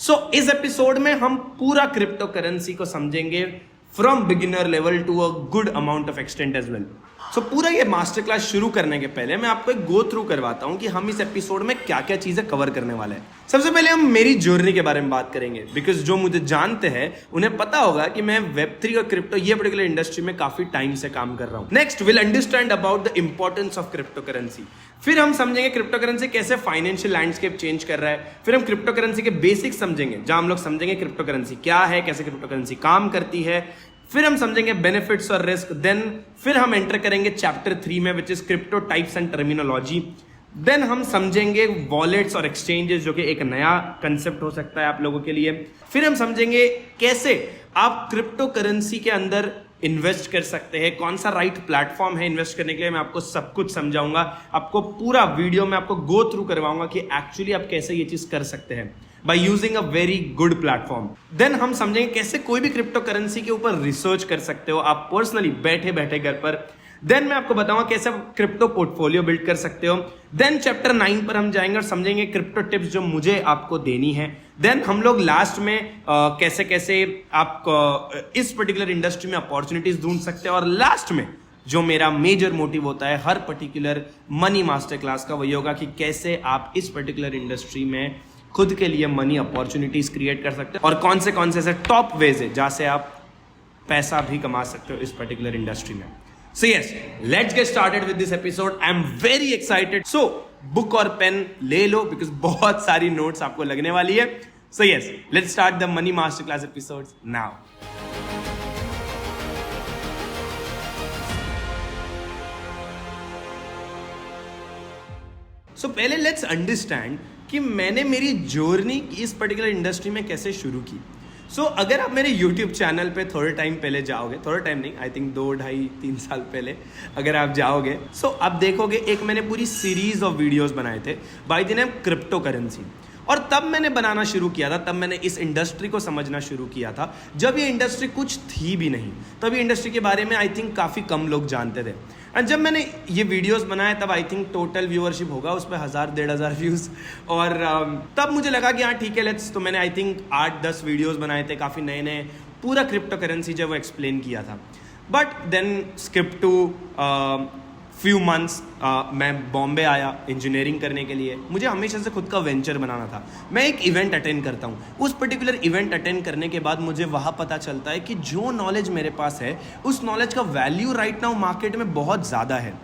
इस एपिसोड में हम पूरा क्रिप्टो करेंसी को समझेंगे from beginner level to a good amount of extent as well. पूरा ये मास्टर क्लास शुरू करने के पहले मैं आपको एक गो थ्रू करवाता हूं कि हम इस एपिसोड में क्या क्या चीजें कवर करने वाले हैं। सबसे पहले हम मेरी जर्नी के बारे में बात करेंगे, बिकॉज जो मुझे जानते हैं उन्हें पता होगा कि मैं वेब3 और क्रिप्टो ये पर्टिकुलर इंडस्ट्री में काफी टाइम से काम कर रहा हूं। Next will understand about the importance of crypto currency. फिर हम समझेंगे क्रिप्टो करेंसी कैसे फाइनेंशियल लैंडस्केप चेंज कर रहा है। फिर हम क्रिप्टो करेंसी के बेसिक्स समझेंगे, जहां हम लोग समझेंगे क्रिप्टो करेंसी क्या है, कैसे क्रिप्टो करेंसी काम करती है। फिर हम समझेंगे बेनिफिट्स और रिस्क। देन फिर हम एंटर करेंगे चैप्टर 3 में, which is crypto types and terminology. Then हम समझेंगे वॉलेट्स और एक्सचेंजेस, जो कि एक नया कंसेप्ट हो सकता है आप लोगों के लिए। फिर हम समझेंगे कैसे आप क्रिप्टो करेंसी के अंदर इन्वेस्ट कर सकते हैं, कौन सा राइट प्लेटफॉर्म है इन्वेस्ट करने के लिए। मैं आपको सब कुछ समझाऊंगा, आपको पूरा वीडियो में आपको गो थ्रू करवाऊंगा कि एक्चुअली आप कैसे ये चीज कर सकते हैं by using a very good platform. Then हम समझेंगे कैसे कोई भी क्रिप्टो करेंसी के ऊपर रिसर्च कर सकते हो आप पर्सनली बैठे बैठे घर पर। देन मैं आपको बताऊंगा कैसे आप क्रिप्टो पोर्टफोलियो बिल्ड कर सकते हो। देन चैप्टर 9 पर हम जाएंगे और समझेंगे क्रिप्टो टिप्स जो मुझे आपको देनी है। देन हम लोग लास्ट में कैसे कैसे आप इस पर्टिकुलर इंडस्ट्री में अपॉर्चुनिटीज ढूंढ सकते हो। और लास्ट में जो मेरा मेजर मोटिव होता है हर पर्टिकुलर मनी मास्टर क्लास का, वही होगा कि कैसे आप इस पर्टिकुलर इंडस्ट्री में खुद के लिए मनी अपॉर्चुनिटीज क्रिएट कर सकते हैं और कौन से ऐसे टॉप वेज है जहां से आप पैसा भी कमा सकते हो इस पर्टिकुलर इंडस्ट्री में। So yes, let's get started with this episode. I am very excited. So book और पेन ले लो, बिकॉज बहुत सारी नोट्स आपको लगने वाली है। So yes, let's start the money master class episodes now. पहले लेट्स अंडरस्टैंड कि मैंने मेरी जर्नी इस पर्टिकुलर इंडस्ट्री में कैसे शुरू की। अगर आप मेरे YouTube चैनल पे थोड़े टाइम पहले जाओगे, थोड़ा टाइम नहीं, आई थिंक 2, 2.5, 3 साल पहले अगर आप जाओगे, आप देखोगे एक मैंने पूरी सीरीज ऑफ वीडियोस बनाए थे bye the name crypto currency. और तब मैंने बनाना शुरू किया था, तब मैंने इस इंडस्ट्री को समझना शुरू किया था जब ये इंडस्ट्री कुछ थी भी नहीं। तब ये इंडस्ट्री के बारे में आई थिंक काफ़ी कम लोग जानते थे। एंड जब मैंने ये वीडियोस बनाए तब आई थिंक टोटल व्यूअरशिप होगा उस पर 1000-1500 व्यूज़। और तब मुझे लगा कि हाँ ठीक है लेट्स। तो मैंने आई थिंक 8-10 वीडियोस बनाए थे, काफ़ी नए नए, पूरा क्रिप्टो करेंसी जब वो एक्सप्लेन किया था। But then skip to few months मैं बॉम्बे आया इंजीनियरिंग करने के लिए। मुझे हमेशा से खुद का वेंचर बनाना था। मैं एक इवेंट अटेंड करता हूँ, उस पर्टिकुलर इवेंट अटेंड करने के बाद मुझे वहाँ पता चलता है कि जो नॉलेज मेरे पास है उस नॉलेज का वैल्यू राइट नाउ मार्केट में बहुत ज़्यादा है।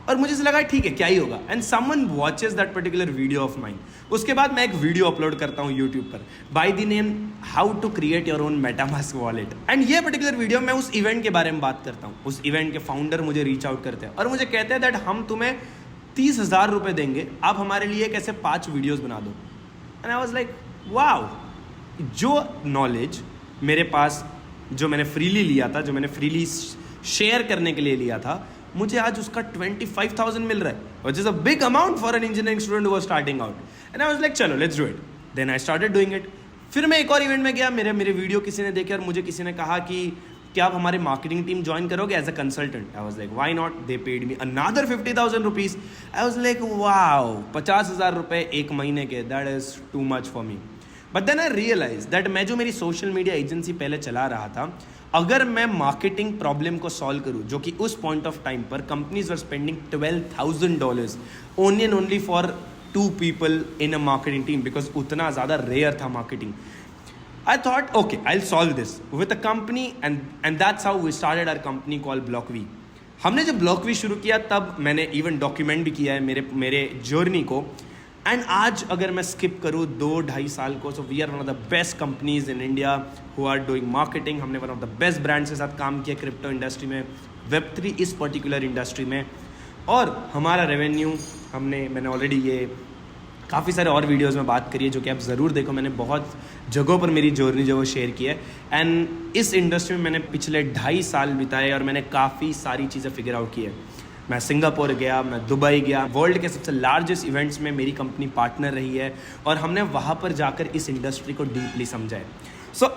और मुझे से लगा ठीक है क्या ही होगा, and someone watches that particular video of mine. उसके बाद मैं एक वीडियो अपलोड करता हूँ यूट्यूब पर by the name how to create your own MetaMask wallet. And ये पर्टिकुलर वीडियो मैं उस इवेंट के बारे में बात करता हूँ। उस इवेंट के फाउंडर मुझे रीच आउट करते हैं और मुझे कहते हैं दैट हम तुम्हें 30,000 रुपये देंगे, आप हमारे लिए कैसे 5 वीडियोज़ बना दो। And I was like wow, जो नॉलेज मेरे पास, जो मैंने फ्रीली लिया था, जो मैंने फ्रीली शेयर करने के लिए लिया था, मुझे आज उसका 25,000 मिल रहा है, which is a big amount for an engineering student who was starting out. And I was like चलो let's do it. Then I started doing it. फिर मैं एक और इवेंट में गया, मेरे वीडियो किसी ने देखे और मुझे किसी ने कहा कि क्या आप हमारे मार्केटिंग टीम ज्वाइन करोगे as a consultant. I was like why not. They paid me another 50,000 rupees. I was like wow, 50,000 रुपये एक महीने के, that is too much for me. But then I realise that मैं जो मेरी social media agency पहले चला रहा था, अगर मैं मार्केटिंग प्रॉब्लम को सॉल्व करूं, जो कि उस पॉइंट ऑफ टाइम पर companies were spending $12,000 only and only for 2 people in a marketing team, because उतना ज़्यादा रेयर था marketing. I thought, okay, I'll solve this with a company, and that's how we started our company called BlockV. हमने जब BlockV शुरू किया तब मैंने even document भी किया है मेरे जर्नी को। एंड आज अगर मैं स्किप करूँ 2-2.5 साल को, so we are one of the best companies in India who are doing marketing. हमने one of the best brands के साथ काम किया क्रिप्टो इंडस्ट्री में, Web3 इस पर्टिकुलर इंडस्ट्री में। और हमारा रेवेन्यू मैंने ऑलरेडी ये काफ़ी सारे और वीडियोस में बात करी है, जो कि आप ज़रूर देखो। मैंने बहुत जगहों पर मेरी जर्नी जो वो शेयर की है। एंड इस इंडस्ट्री में मैंने पिछले 2.5 साल बिताए और मैंने काफ़ी सारी चीज़ें फिगर आउट की है। मैं सिंगापुर गया, मैं दुबई गया, वर्ल्ड के सबसे लार्जेस्ट इवेंट्स में मेरी कंपनी पार्टनर रही है और हमने वहाँ पर जाकर इस इंडस्ट्री को डीपली समझा है।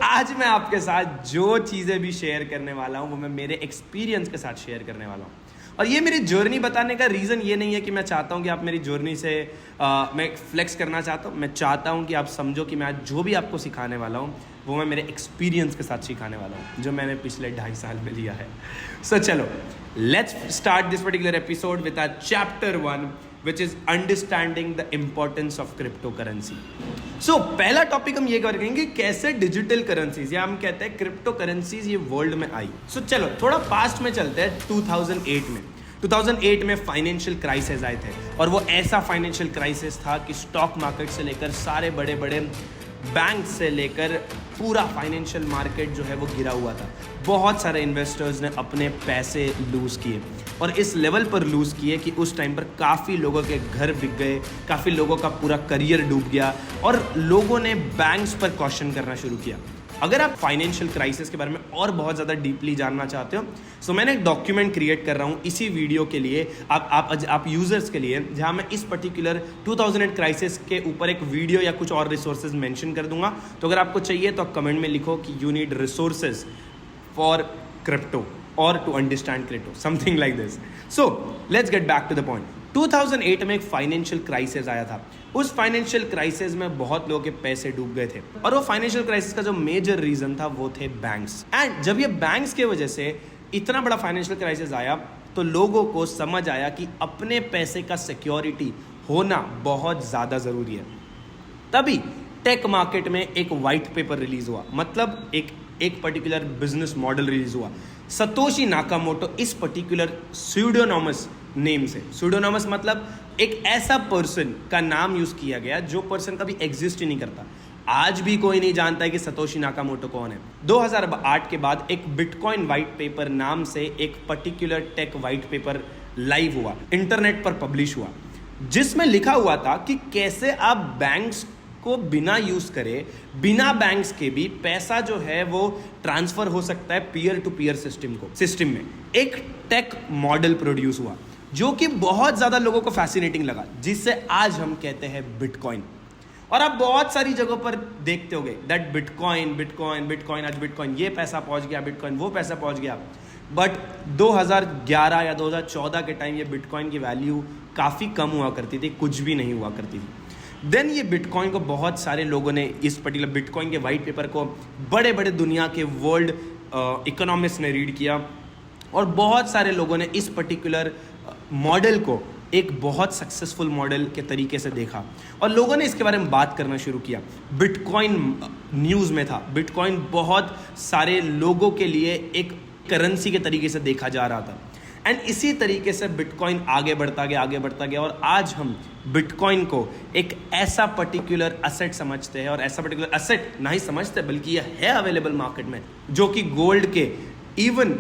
आज मैं आपके साथ जो चीज़ें भी शेयर करने वाला हूँ वो मैं मेरे एक्सपीरियंस के साथ शेयर करने वाला हूँ। और ये मेरी जर्नी बताने का रीज़न ये नहीं है कि मैं चाहता हूँ कि आप मेरी जर्नी से मैं फ्लेक्स करना चाहता हूँ। मैं चाहता हूँ कि आप समझो कि मैं आज जो भी आपको सिखाने वाला हूँ वो मैं मेरे एक्सपीरियंस के साथ सिखाने वाला हूँ, जो मैंने पिछले 2.5 साल में लिया है। सो चलो, let's start this particular episode with our chapter 1, which is understanding the importance of cryptocurrency. So पहला टॉपिक हम ये करेंगे कैसे डिजिटल करेंसीज या हम कहते हैं क्रिप्टो करेंसीज ये वर्ल्ड में आई। So चलो थोड़ा पास्ट में चलते हैं। 2008 में फाइनेंशियल क्राइसिस आए थे और वो ऐसा फाइनेंशियल क्राइसिस था कि स्टॉक मार्केट से लेकर सारे बड़े बड़े बैंक से लेकर पूरा फाइनेंशियल मार्केट जो है वो गिरा हुआ था। बहुत सारे इन्वेस्टर्स ने अपने पैसे लूज़ किए और इस लेवल पर लूज़ किए कि उस टाइम पर काफ़ी लोगों के घर बिक गए, काफ़ी लोगों का पूरा करियर डूब गया और लोगों ने बैंक्स पर क्वेश्चन करना शुरू किया। अगर आप फाइनेंशियल क्राइसिस के बारे में और बहुत ज़्यादा डीपली जानना चाहते हो तो मैंने एक डॉक्यूमेंट क्रिएट कर रहा हूँ इसी वीडियो के लिए, आप यूजर्स के लिए, जहाँ मैं इस पर्टिकुलर 2008 क्राइसिस के ऊपर एक वीडियो या कुछ और रिसोर्सेज मेंशन कर दूंगा। तो अगर आपको चाहिए तो आप कमेंट में लिखो कि you need resources for crypto और to understand crypto, something like this. So let's get back to the point. 2008 में एक फाइनेंशियल क्राइसिस आया था। उस फाइनेंशियल क्राइसिस में बहुत लोगों के पैसे डूब गए थे और वो फाइनेंशियल क्राइसिस का जो मेजर रीजन था वो थे बैंक्स। एंड जब ये बैंक्स के वजह से इतना बड़ा फाइनेंशियल क्राइसिस आया तो लोगों को समझ आया कि अपने पैसे का सिक्योरिटी होना बहुत ज़्यादा ज़रूरी है। तभी टेक मार्केट में एक वाइट पेपर रिलीज हुआ, मतलब एक पर्टिकुलर बिजनेस मॉडल रिलीज हुआ। सतोशी नाकामोटो इस पर्टिकुलर स्यूडोनोमस नेम से, स्यूडोनोमस मतलब एक ऐसा पर्सन का नाम यूज किया गया जो पर्सन कभी एग्जिस्ट ही नहीं करता। आज भी कोई नहीं जानता है कि सतोशी नाकामोटो कौन है। 2008 के बाद एक बिटकॉइन वाइट पेपर नाम से एक particular tech white paper live हुआ, इंटरनेट पर पब्लिश हुआ, जिसमें लिखा हुआ था कि कैसे आप बैंक्स को बिना यूज करे, बिना बैंक्स के भी पैसा जो है वो ट्रांसफर हो सकता है पीयर टू पीयर सिस्टम में। एक टेक मॉडल प्रोड्यूस हुआ जो कि बहुत ज्यादा लोगों को फैसिनेटिंग लगा, जिससे आज हम कहते हैं बिटकॉइन। और आप बहुत सारी जगहों पर देखते होगे दैट बिटकॉइन आज बिटकॉइन ये पैसा पहुंच गया, बिटकॉइन वो पैसा पहुंच गया। बट 2011 या 2014 के टाइम ये बिटकॉइन की वैल्यू काफ़ी कम हुआ करती थी, कुछ भी नहीं हुआ करती थी। देन ये बिटकॉइन को बहुत सारे लोगों ने, इस पर्टिकुलर बिटकॉइन के वाइट पेपर को बड़े बड़े दुनिया के वर्ल्ड इकोनॉमिस्ट ने रीड किया और बहुत सारे लोगों ने इस पर्टिकुलर मॉडल को एक बहुत सक्सेसफुल मॉडल के तरीके से देखा और लोगों ने इसके बारे में बात करना शुरू किया। बिटकॉइन न्यूज़ में था, बिटकॉइन बहुत सारे लोगों के लिए एक करेंसी के तरीके से देखा जा रहा था। एंड इसी तरीके से बिटकॉइन आगे बढ़ता गया और आज हम बिटकॉइन को एक ऐसा पर्टिकुलर असेट समझते हैं, और ऐसा पर्टिकुलर असेट नहीं समझते बल्कि यह है अवेलेबल मार्केट में, जो कि गोल्ड के इवन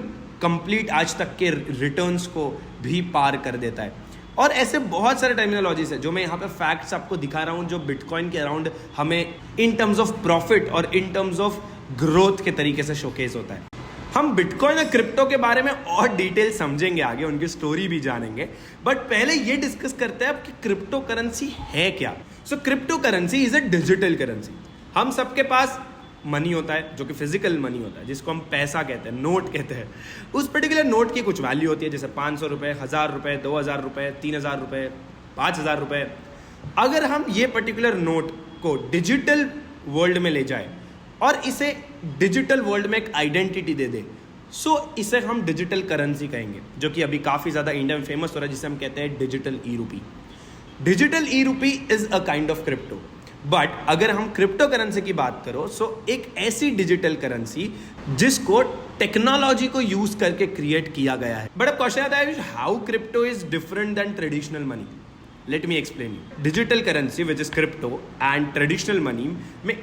कंप्लीट आज तक के रिटर्न्स को भी पार कर देता है। और ऐसे बहुत सारे टर्मिनोलॉजीज है जो मैं यहाँ पे फैक्ट्स आपको दिखा रहा हूँ, जो बिटकॉइन के अराउंड हमें इन टर्म्स ऑफ प्रॉफिट और इन टर्म्स ऑफ ग्रोथ के तरीके से शोकेस होता है। हम बिटकॉइन और क्रिप्टो के बारे में और डिटेल समझेंगे आगे, उनकी स्टोरी भी जानेंगे, बट पहले ये डिस्कस करते हैं कि क्रिप्टो करेंसी है क्या। सो crypto currency is a digital currency. हम सबके पास मनी होता है जो कि फिजिकल मनी होता है, जिसको हम पैसा कहते हैं, नोट कहते हैं। उस पर्टिकुलर नोट की कुछ वैल्यू होती है, जैसे 500 रुपये, 1000 रुपये, 2000 रुपये, 3000 रुपये, 5000 रुपये। अगर हम ये पर्टिकुलर नोट को डिजिटल वर्ल्ड में ले जाए और इसे डिजिटल वर्ल्ड में एक आइडेंटिटी दे दे, सो इसे हम डिजिटल करेंसी कहेंगे, जो कि अभी काफ़ी ज़्यादा इंडिया में फेमस हो रहा है, जिसे हम कहते हैं डिजिटल ई रूपी। डिजिटल ई रूपी is a kind of crypto. But अगर हम क्रिप्टो करेंसी की बात करो, सो एक ऐसी डिजिटल करेंसी जिसको टेक्नोलॉजी को यूज करके क्रिएट किया गया है। बट अब क्वेश्चन आता है, how crypto is different than traditional money. Let me explain you. Digital currency which is crypto and traditional money में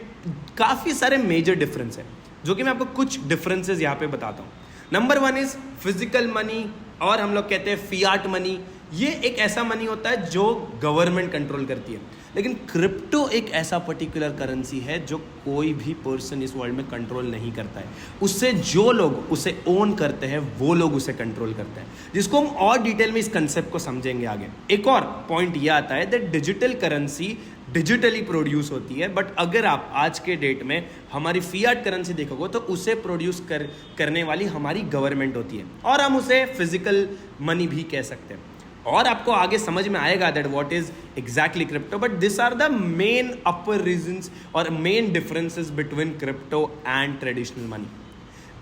काफ़ी सारे मेजर डिफरेंस है, जो कि मैं आपको कुछ डिफरेंसेस यहाँ पे बताता हूँ। नंबर 1 इज फिजिकल मनी, और हम लोग कहते हैं फियाट मनी। ये एक ऐसा मनी होता है जो गवर्नमेंट कंट्रोल करती है, लेकिन क्रिप्टो एक ऐसा पर्टिकुलर करेंसी है जो कोई भी पर्सन इस वर्ल्ड में कंट्रोल नहीं करता है। उससे जो लोग उसे ओन करते हैं वो लोग उसे कंट्रोल करते हैं, जिसको हम और डिटेल में इस कंसेप्ट को समझेंगे आगे। एक और पॉइंट ये आता है that digital currency digitally produce होती है, बट अगर आप आज के डेट में हमारी फियाट करेंसी देखोगे तो उसे प्रोड्यूस करने वाली हमारी गवर्नमेंट होती है, और हम उसे फिजिकल मनी भी कह सकते हैं। और आपको आगे समझ में आएगा that what is exactly crypto, but this are the main upper reasons और main differences between crypto and traditional money.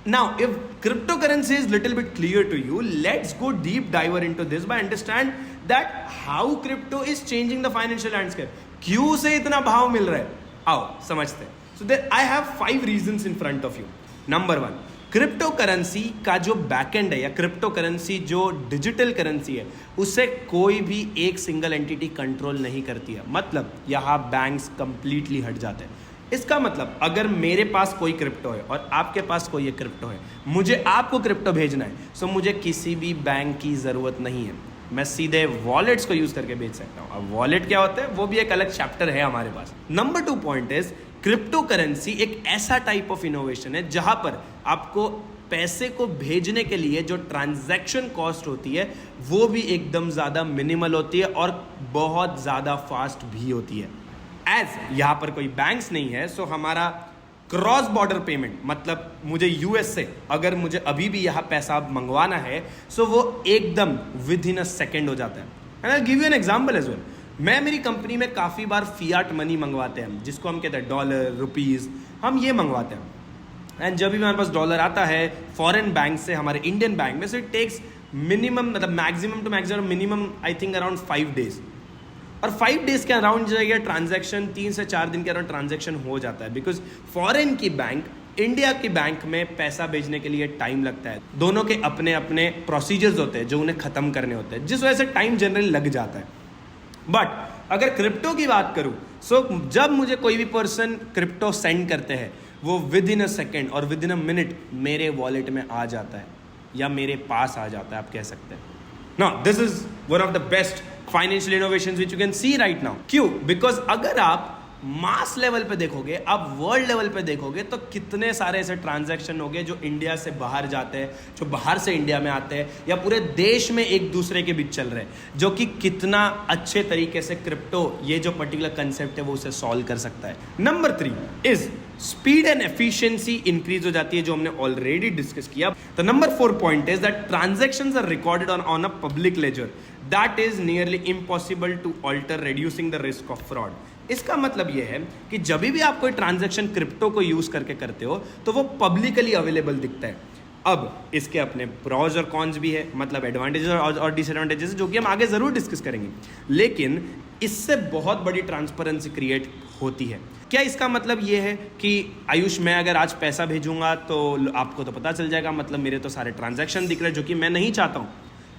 Now, if cryptocurrency is little bit clear to you, let's go deep diver into this by understand that how crypto is changing the financial landscape. क्यों उसे इतना भाव मिल रहा है, आओ समझते हैं. So there I have 5 reasons in front of you. Number 1, crypto currency का जो बैकएंड है या क्रिप्टो करेंसी जो डिजिटल करेंसी है उसे कोई भी एक सिंगल एंटिटी कंट्रोल नहीं करती है. मतलब यहाँ बैंक्स कंप्लीटली हट जाते हैं. इसका मतलब अगर मेरे पास कोई क्रिप्टो है और आपके पास कोई एक क्रिप्टो है, मुझे आपको क्रिप्टो भेजना है, सो मुझे किसी भी बैंक की ज़रूरत नहीं है. मैं सीधे वॉलेट्स को यूज़ करके भेज सकता हूँ. अब वॉलेट क्या होता है वो भी एक अलग चैप्टर है हमारे पास. Number 2 point is crypto currency एक ऐसा टाइप ऑफ इनोवेशन है जहाँ पर आपको पैसे को भेजने के लिए जो ट्रांजैक्शन कॉस्ट होती है वो भी एकदम ज़्यादा मिनिमल होती है और बहुत ज़्यादा फास्ट भी होती है. एज यहाँ पर कोई बैंक्स नहीं है, सो हमारा क्रॉस बॉर्डर पेमेंट, मतलब मुझे यूएस से अगर मुझे अभी भी यहाँ पैसा मंगवाना है, सो वो एकदम विद इन अ सेकेंड हो जाता है. And I give you an example as well. मैं मेरी कंपनी में काफ़ी बार फियाट मनी मंगवाते हैं, जिसको हम कहते हैं डॉलर, रुपीज़, हम ये मंगवाते हैं. एंड जब भी हमारे पास डॉलर आता है फॉरेन बैंक से हमारे इंडियन बैंक में, सो इट टेक्स मिनिमम, मतलब maximum to maximum minimum I think around 5 days. और 5 डेज के अराउंड जो है ट्रांजैक्शन 3 से 4 दिन के अराउंड ट्रांजैक्शन हो जाता है. बिकॉज फॉरेन की बैंक इंडिया की बैंक में पैसा भेजने के लिए टाइम लगता है. दोनों के अपने अपने प्रोसीजर्स होते हैं जो उन्हें खत्म करने होते हैं, जिस वजह से टाइम जनरली लग जाता है. बट अगर क्रिप्टो की बात करूं, सो जब मुझे कोई भी पर्सन क्रिप्टो सेंड करते हैं वो विद इन अ सेकेंड और विद इन अ मिनट मेरे वॉलेट में आ जाता है या मेरे पास आ जाता है, आप कह सकते हैं. Now this is one of the best financial innovations which you can see right now. क्यों? बिकॉज अगर आप मास लेवल पे देखोगे, आप वर्ल्ड लेवल पे देखोगे, तो कितने सारे ऐसे ट्रांजैक्शन हो गए जो इंडिया से बाहर जाते हैं, जो बाहर से इंडिया में आते हैं, या पूरे देश में एक दूसरे के बीच चल रहे हैं, जो कि कितना अच्छे तरीके से क्रिप्टो ये जो पर्टिकुलर कंसेप्ट है वो उसे सॉल्व कर सकता है. Number 3 is speed and efficiency increase हो जाती है, जो हमने ऑलरेडी डिस्कस किया. तो number 4 point is that transactions are recorded on a public ledger that is nearly impossible to alter, reducing the risk of fraud. इसका मतलब यह है कि जब भी आप कोई ट्रांजैक्शन क्रिप्टो को यूज करके करते हो तो वो पब्लिकली अवेलेबल दिखता है. अब इसके अपने प्रॉज और कॉन्स भी है, मतलब एडवांटेजेस और डिसएडवांटेजेस, जो कि हम आगे जरूर डिस्कस करेंगे. लेकिन इससे बहुत बड़ी ट्रांसपेरेंसी क्रिएट होती है. क्या इसका मतलब ये है कि आयुष मैं अगर आज पैसा भेजूंगा तो आपको तो पता चल जाएगा, मतलब मेरे तो सारे ट्रांजैक्शन दिख रहे हैं, जो कि मैं नहीं चाहता हूं.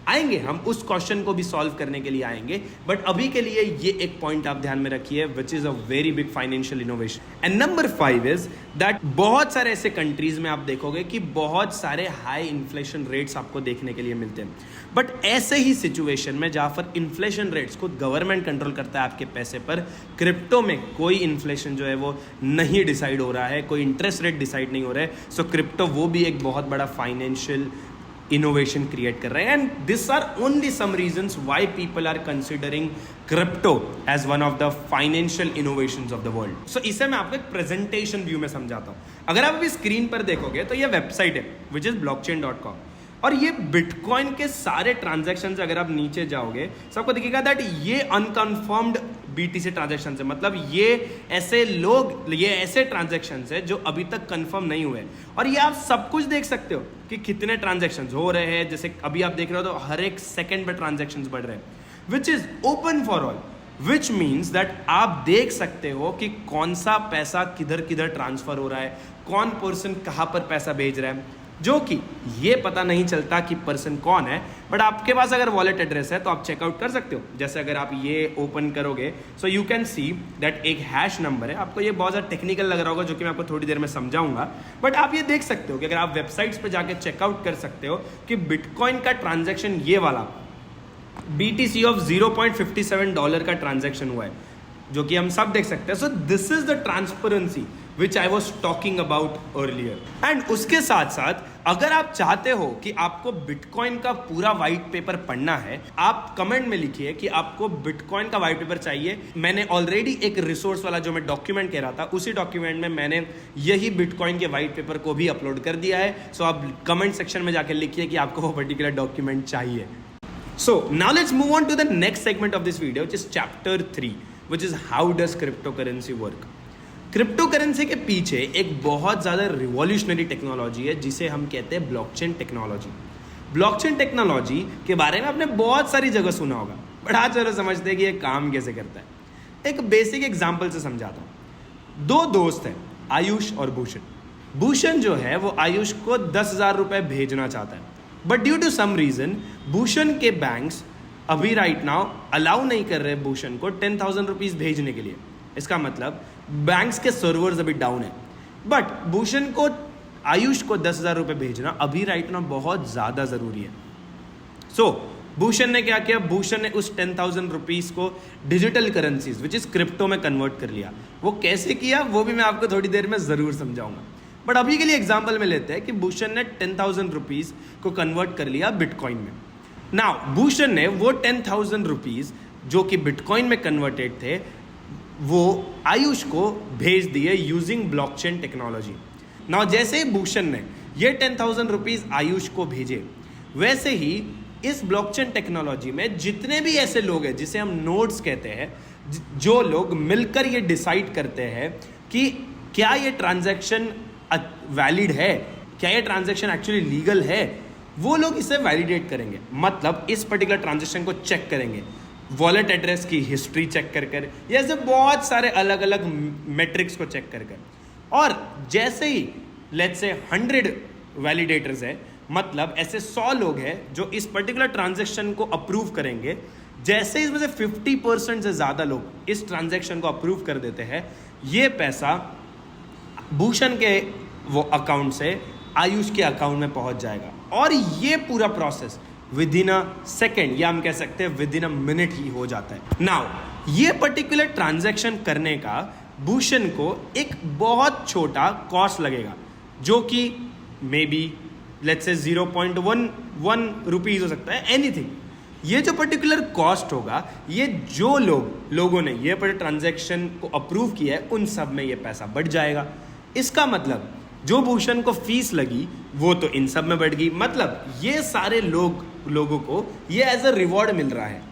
आएंगे हम उस क्वेश्चन को भी सॉल्व करने के लिए आएंगे, बट अभी के लिए ये एक पॉइंट आप ध्यान में रखिए which is a very big financial innovation. And number 5 is that बहुत सारे ऐसे कंट्रीज में आप देखोगे कि बहुत सारे हाई इन्फ्लेशन रेट्स आपको देखने के लिए मिलते हैं. बट ऐसे ही सिचुएशन में जहां पर इन्फ्लेशन रेट्स को गवर्नमेंट कंट्रोल करता है आपके पैसे पर, क्रिप्टो में कोई इन्फ्लेशन जो है वो नहीं डिसाइड हो रहा है, कोई इंटरेस्ट रेट डिसाइड नहीं हो रहा है. सो क्रिप्टो वो भी एक बहुत बड़ा फाइनेंशियल इनोवेशन क्रिएट कर रहे हैं. And this are only some reasons why people are considering crypto as one of the financial innovations of the world. So इसे मैं आपको एक प्रेजेंटेशन व्यू में समझाता हूं. अगर आप अभी स्क्रीन पर देखोगे तो ये वेबसाइट है विच इज blockchain.com, और ये बिटकॉइन के सारे ट्रांजैक्शंस अगर आप नीचे जाओगे तो आपको दिखेगा दैट ये अनकन्फर्म्ड BTC ट्रांजैक्शंस है. मतलब ये ऐसे ट्रांजैक्शंस है जो अभी तक कंफर्म नहीं हुए. और ये आप सब कुछ देख सकते हो कि कितने ट्रांजैक्शंस हो रहे हैं. जैसे अभी आप देख रहे हो तो हर एक सेकंड पे ट्रांजैक्शंस बढ़ रहे हैं, which is open for all, which means that आप देख सकते हो कि कौन सा पैसा किधर किधर ट्रांसफर हो रहा है, कौन पर्सन कहाँ पर पैसा भेज रहा है, जो कि ये पता नहीं चलता कि पर्सन कौन है. बट आपके पास अगर वॉलेट एड्रेस है तो आप चेकआउट कर सकते हो. जैसे अगर आप ये ओपन करोगे सो यू कैन सी दैट एक हैश नंबर है. आपको ये बहुत ज़्यादा टेक्निकल लग रहा होगा, जो कि मैं आपको थोड़ी देर में समझाऊंगा, बट आप ये देख सकते हो कि अगर आप वेबसाइट्स पे जाके चेकआउट कर सकते हो कि बिटकॉइन का ट्रांजैक्शन ये वाला BTC ऑफ $0.57 का ट्रांजैक्शन हुआ है, जो कि हम सब देख सकते हैं. So this is the transparency which I was talking about earlier. And उसके साथ साथ अगर आप चाहते हो कि आपको बिटकॉइन का पूरा व्हाइट पेपर पढ़ना है, आप कमेंट में लिखिए कि आपको बिटकॉइन का व्हाइट पेपर चाहिए। मैंने ऑलरेडी एक रिसोर्स वाला जो मैं डॉक्यूमेंट कह रहा था, उसी डॉक्यूमेंट में मैंने यही बिटकॉइन के व्हाइट पेपर को भी अपलोड कर दिया है। सो आप कमेंट सेक्शन में जाकर लिखिए कि आपको वो पर्टिकुलर डॉक्यूमेंट चाहिए। So now let's move on to the next segment of this video, which is chapter 3, which is how does cryptocurrency work. Crypto currency के पीछे एक बहुत ज़्यादा रिवॉल्यूशनरी टेक्नोलॉजी है जिसे हम कहते हैं ब्लॉकचेन टेक्नोलॉजी। ब्लॉकचेन टेक्नोलॉजी के बारे में आपने बहुत सारी जगह सुना होगा, बट आज चलो समझते हैं कि ये काम कैसे करता है। एक बेसिक एग्जाम्पल से समझाता हूँ। दो दोस्त हैं, आयुष और भूषण। भूषण जो है वो आयुष को 10,000 रुपये भेजना चाहता है, but due to some reason Bhushan के बैंक्स अभी राइट नाउ अलाउ नहीं कर रहे भूषण को 10,000 रुपीज़ भेजने के लिए। इसका मतलब बैंक्स के सर्वर्स अभी डाउन है, बट भूषण को आयुष को 10,000 रुपये भेजना अभी राइट नाउ बहुत ज़्यादा ज़रूरी है। सो भूषण ने क्या किया, भूषण ने उस 10,000 रुपीज़ को digital currencies which is crypto में कन्वर्ट कर लिया। वो कैसे किया वो भी मैं आपको थोड़ी देर में ज़रूर समझाऊंगा, बट अभी के लिए एग्जाम्पल में लेते हैं कि भूषण ने 10,000 रुपीज़ को कन्वर्ट कर लिया बिटकॉइन में। नाउ भूषण ने वो 10,000 रुपीज़ जो कि बिटकॉइन में कन्वर्टेड थे वो आयुष को भेज दिए यूजिंग ब्लॉकचेन टेक्नोलॉजी। नाउ जैसे ही भूषण ने ये 10,000 रुपीज़ आयुष को भेजे, वैसे ही इस ब्लॉकचेन टेक्नोलॉजी में जितने भी ऐसे लोग हैं जिसे हम नोड्स कहते हैं, जो लोग मिलकर ये डिसाइड करते हैं कि क्या ये ट्रांजैक्शन वैलिड है, क्या ये ट्रांजैक्शन एक्चुअली लीगल है, वो लोग इसे वैलिडेट करेंगे। मतलब इस पर्टिकुलर ट्रांजैक्शन को चेक करेंगे, वॉलेट एड्रेस की हिस्ट्री चेक कर ये ऐसे बहुत सारे अलग अलग मेट्रिक्स को चेक कर। और जैसे ही लेट्स से 100 वैलिडेटर्स है, मतलब ऐसे 100 लोग हैं जो इस पर्टिकुलर ट्रांजैक्शन को अप्रूव करेंगे। जैसे ही इसमें से 50% से ज़्यादा लोग इस ट्रांजैक्शन को अप्रूव कर देते हैं, ये पैसा भूषण के वो अकाउंट से आयुष के अकाउंट में पहुंच जाएगा। और ये पूरा process with in a second या हम कह सकते हैं विद इन अ मिनट ही हो जाता है। नाउ ये पर्टिकुलर ट्रांजैक्शन करने का भूषण को एक बहुत छोटा कॉस्ट लगेगा, जो कि may be let's say 0.11 rupees हो सकता है, एनीथिंग। ये जो पर्टिकुलर कॉस्ट होगा, ये जो लोगों ने ये पर्टिकुलर ट्रांजैक्शन को अप्रूव किया है उन सब में ये पैसा बढ़ जाएगा। इसका मतलब जो भूषण को फीस लगी वो तो इन सब में बढ़ गई। मतलब ये सारे लोगों को ये एज अ रिवॉर्ड मिल रहा है।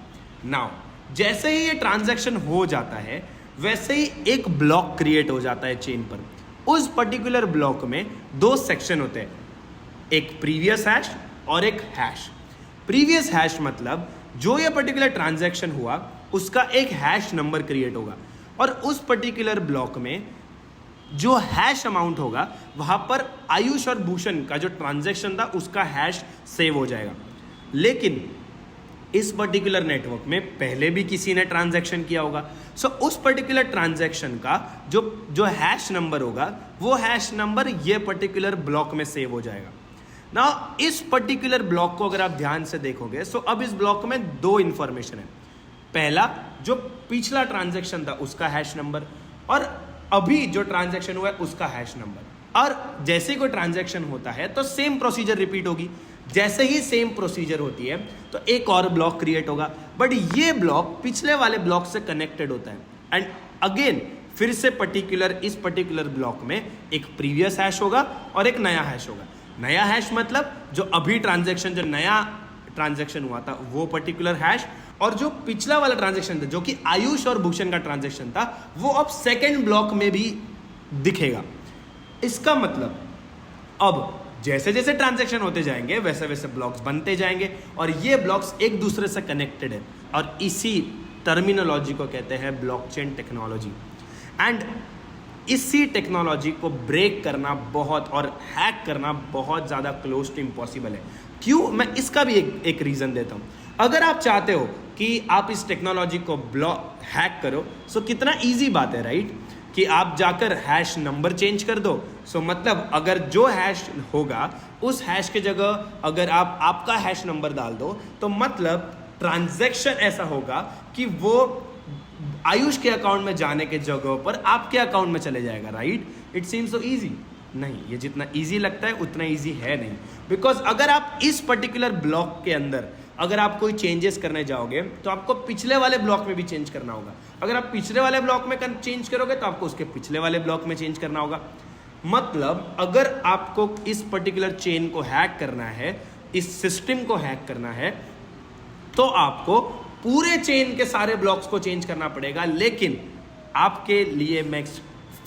नाउ जैसे ही ये ट्रांजैक्शन हो जाता है, वैसे ही एक ब्लॉक क्रिएट हो जाता है चेन पर। उस पर्टिकुलर ब्लॉक में 2 सेक्शन होते हैं, एक प्रीवियस हैश और एक हैश। प्रीवियस हैश मतलब जो ये पर्टिकुलर ट्रांजैक्शन हुआ उसका एक हैश नंबर क्रिएट होगा, और उस पर्टिकुलर ब्लॉक में जो हैश अमाउंट होगा वहां पर आयुष और भूषण का जो ट्रांजैक्शन था उसका हैश सेव हो जाएगा। लेकिन इस पर्टिकुलर नेटवर्क में पहले भी किसी ने ट्रांजैक्शन किया होगा, सो उस पर्टिकुलर ट्रांजैक्शन का जो हैश नंबर होगा वो हैश नंबर ये पर्टिकुलर ब्लॉक में सेव हो जाएगा। ना इस पर्टिकुलर ब्लॉक को अगर आप ध्यान से देखोगे, सो अब इस ब्लॉक में 2 इंफॉर्मेशन है। पहला जो पिछला ट्रांजैक्शन था उसका हैश नंबर, और अभी जो ट्रांजैक्शन हुआ है उसका हैश नंबर। और जैसे कोई ट्रांजैक्शन होता है तो सेम प्रोसीजर रिपीट होगी। जैसे ही सेम प्रोसीजर होती है तो एक और ब्लॉक क्रिएट होगा, बट ये ब्लॉक पिछले वाले ब्लॉक से कनेक्टेड होता है। एंड अगेन फिर से इस पर्टिकुलर ब्लॉक में एक प्रीवियस हैश होगा और एक नया हैश होगा। नया हैश मतलब जो अभी जो नया ट्रांजैक्शन हुआ था वो पर्टिकुलर हैश, और जो पिछला वाला ट्रांजैक्शन था जो कि आयुष और भूषण का ट्रांजैक्शन था वो अब सेकेंड ब्लॉक में भी दिखेगा। इसका मतलब अब जैसे जैसे ट्रांजैक्शन होते जाएंगे वैसे वैसे ब्लॉक्स बनते जाएंगे, और ये ब्लॉक्स एक दूसरे से कनेक्टेड है, और इसी टर्मिनोलॉजी को कहते हैं ब्लॉकचेन टेक्नोलॉजी। एंड इसी टेक्नोलॉजी को ब्रेक करना और हैक करना बहुत ज़्यादा क्लोज टू इम्पॉसिबल है। क्यों? मैं इसका भी एक रीज़न देता हूँ। अगर आप चाहते हो कि आप इस टेक्नोलॉजी को हैक करो, सो कितना ईजी बात है, राइट? कि आप जाकर हैश नंबर चेंज कर दो। सो मतलब अगर जो हैश होगा उस हैश के जगह अगर आप आपका हैश नंबर डाल दो, तो मतलब ट्रांजैक्शन ऐसा होगा कि वो आयुष के अकाउंट में जाने के जगह पर आपके अकाउंट में चले जाएगा, right? It seems so easy. नहीं, ये जितना इजी लगता है उतना इजी है नहीं, बिकॉज अगर आप इस पर्टिकुलर ब्लॉक के अंदर अगर आप कोई चेंजेस करने जाओगे तो आपको पिछले वाले ब्लॉक में भी चेंज करना होगा। अगर आप पिछले वाले ब्लॉक में चेंज करोगे तो आपको उसके पिछले वाले ब्लॉक में चेंज करना होगा। मतलब अगर आपको इस पर्टिकुलर चेन को हैक करना है, इस सिस्टम को हैक करना है, तो आपको पूरे चेन के सारे ब्लॉक्स को चेंज करना पड़ेगा। लेकिन आपके लिए मैं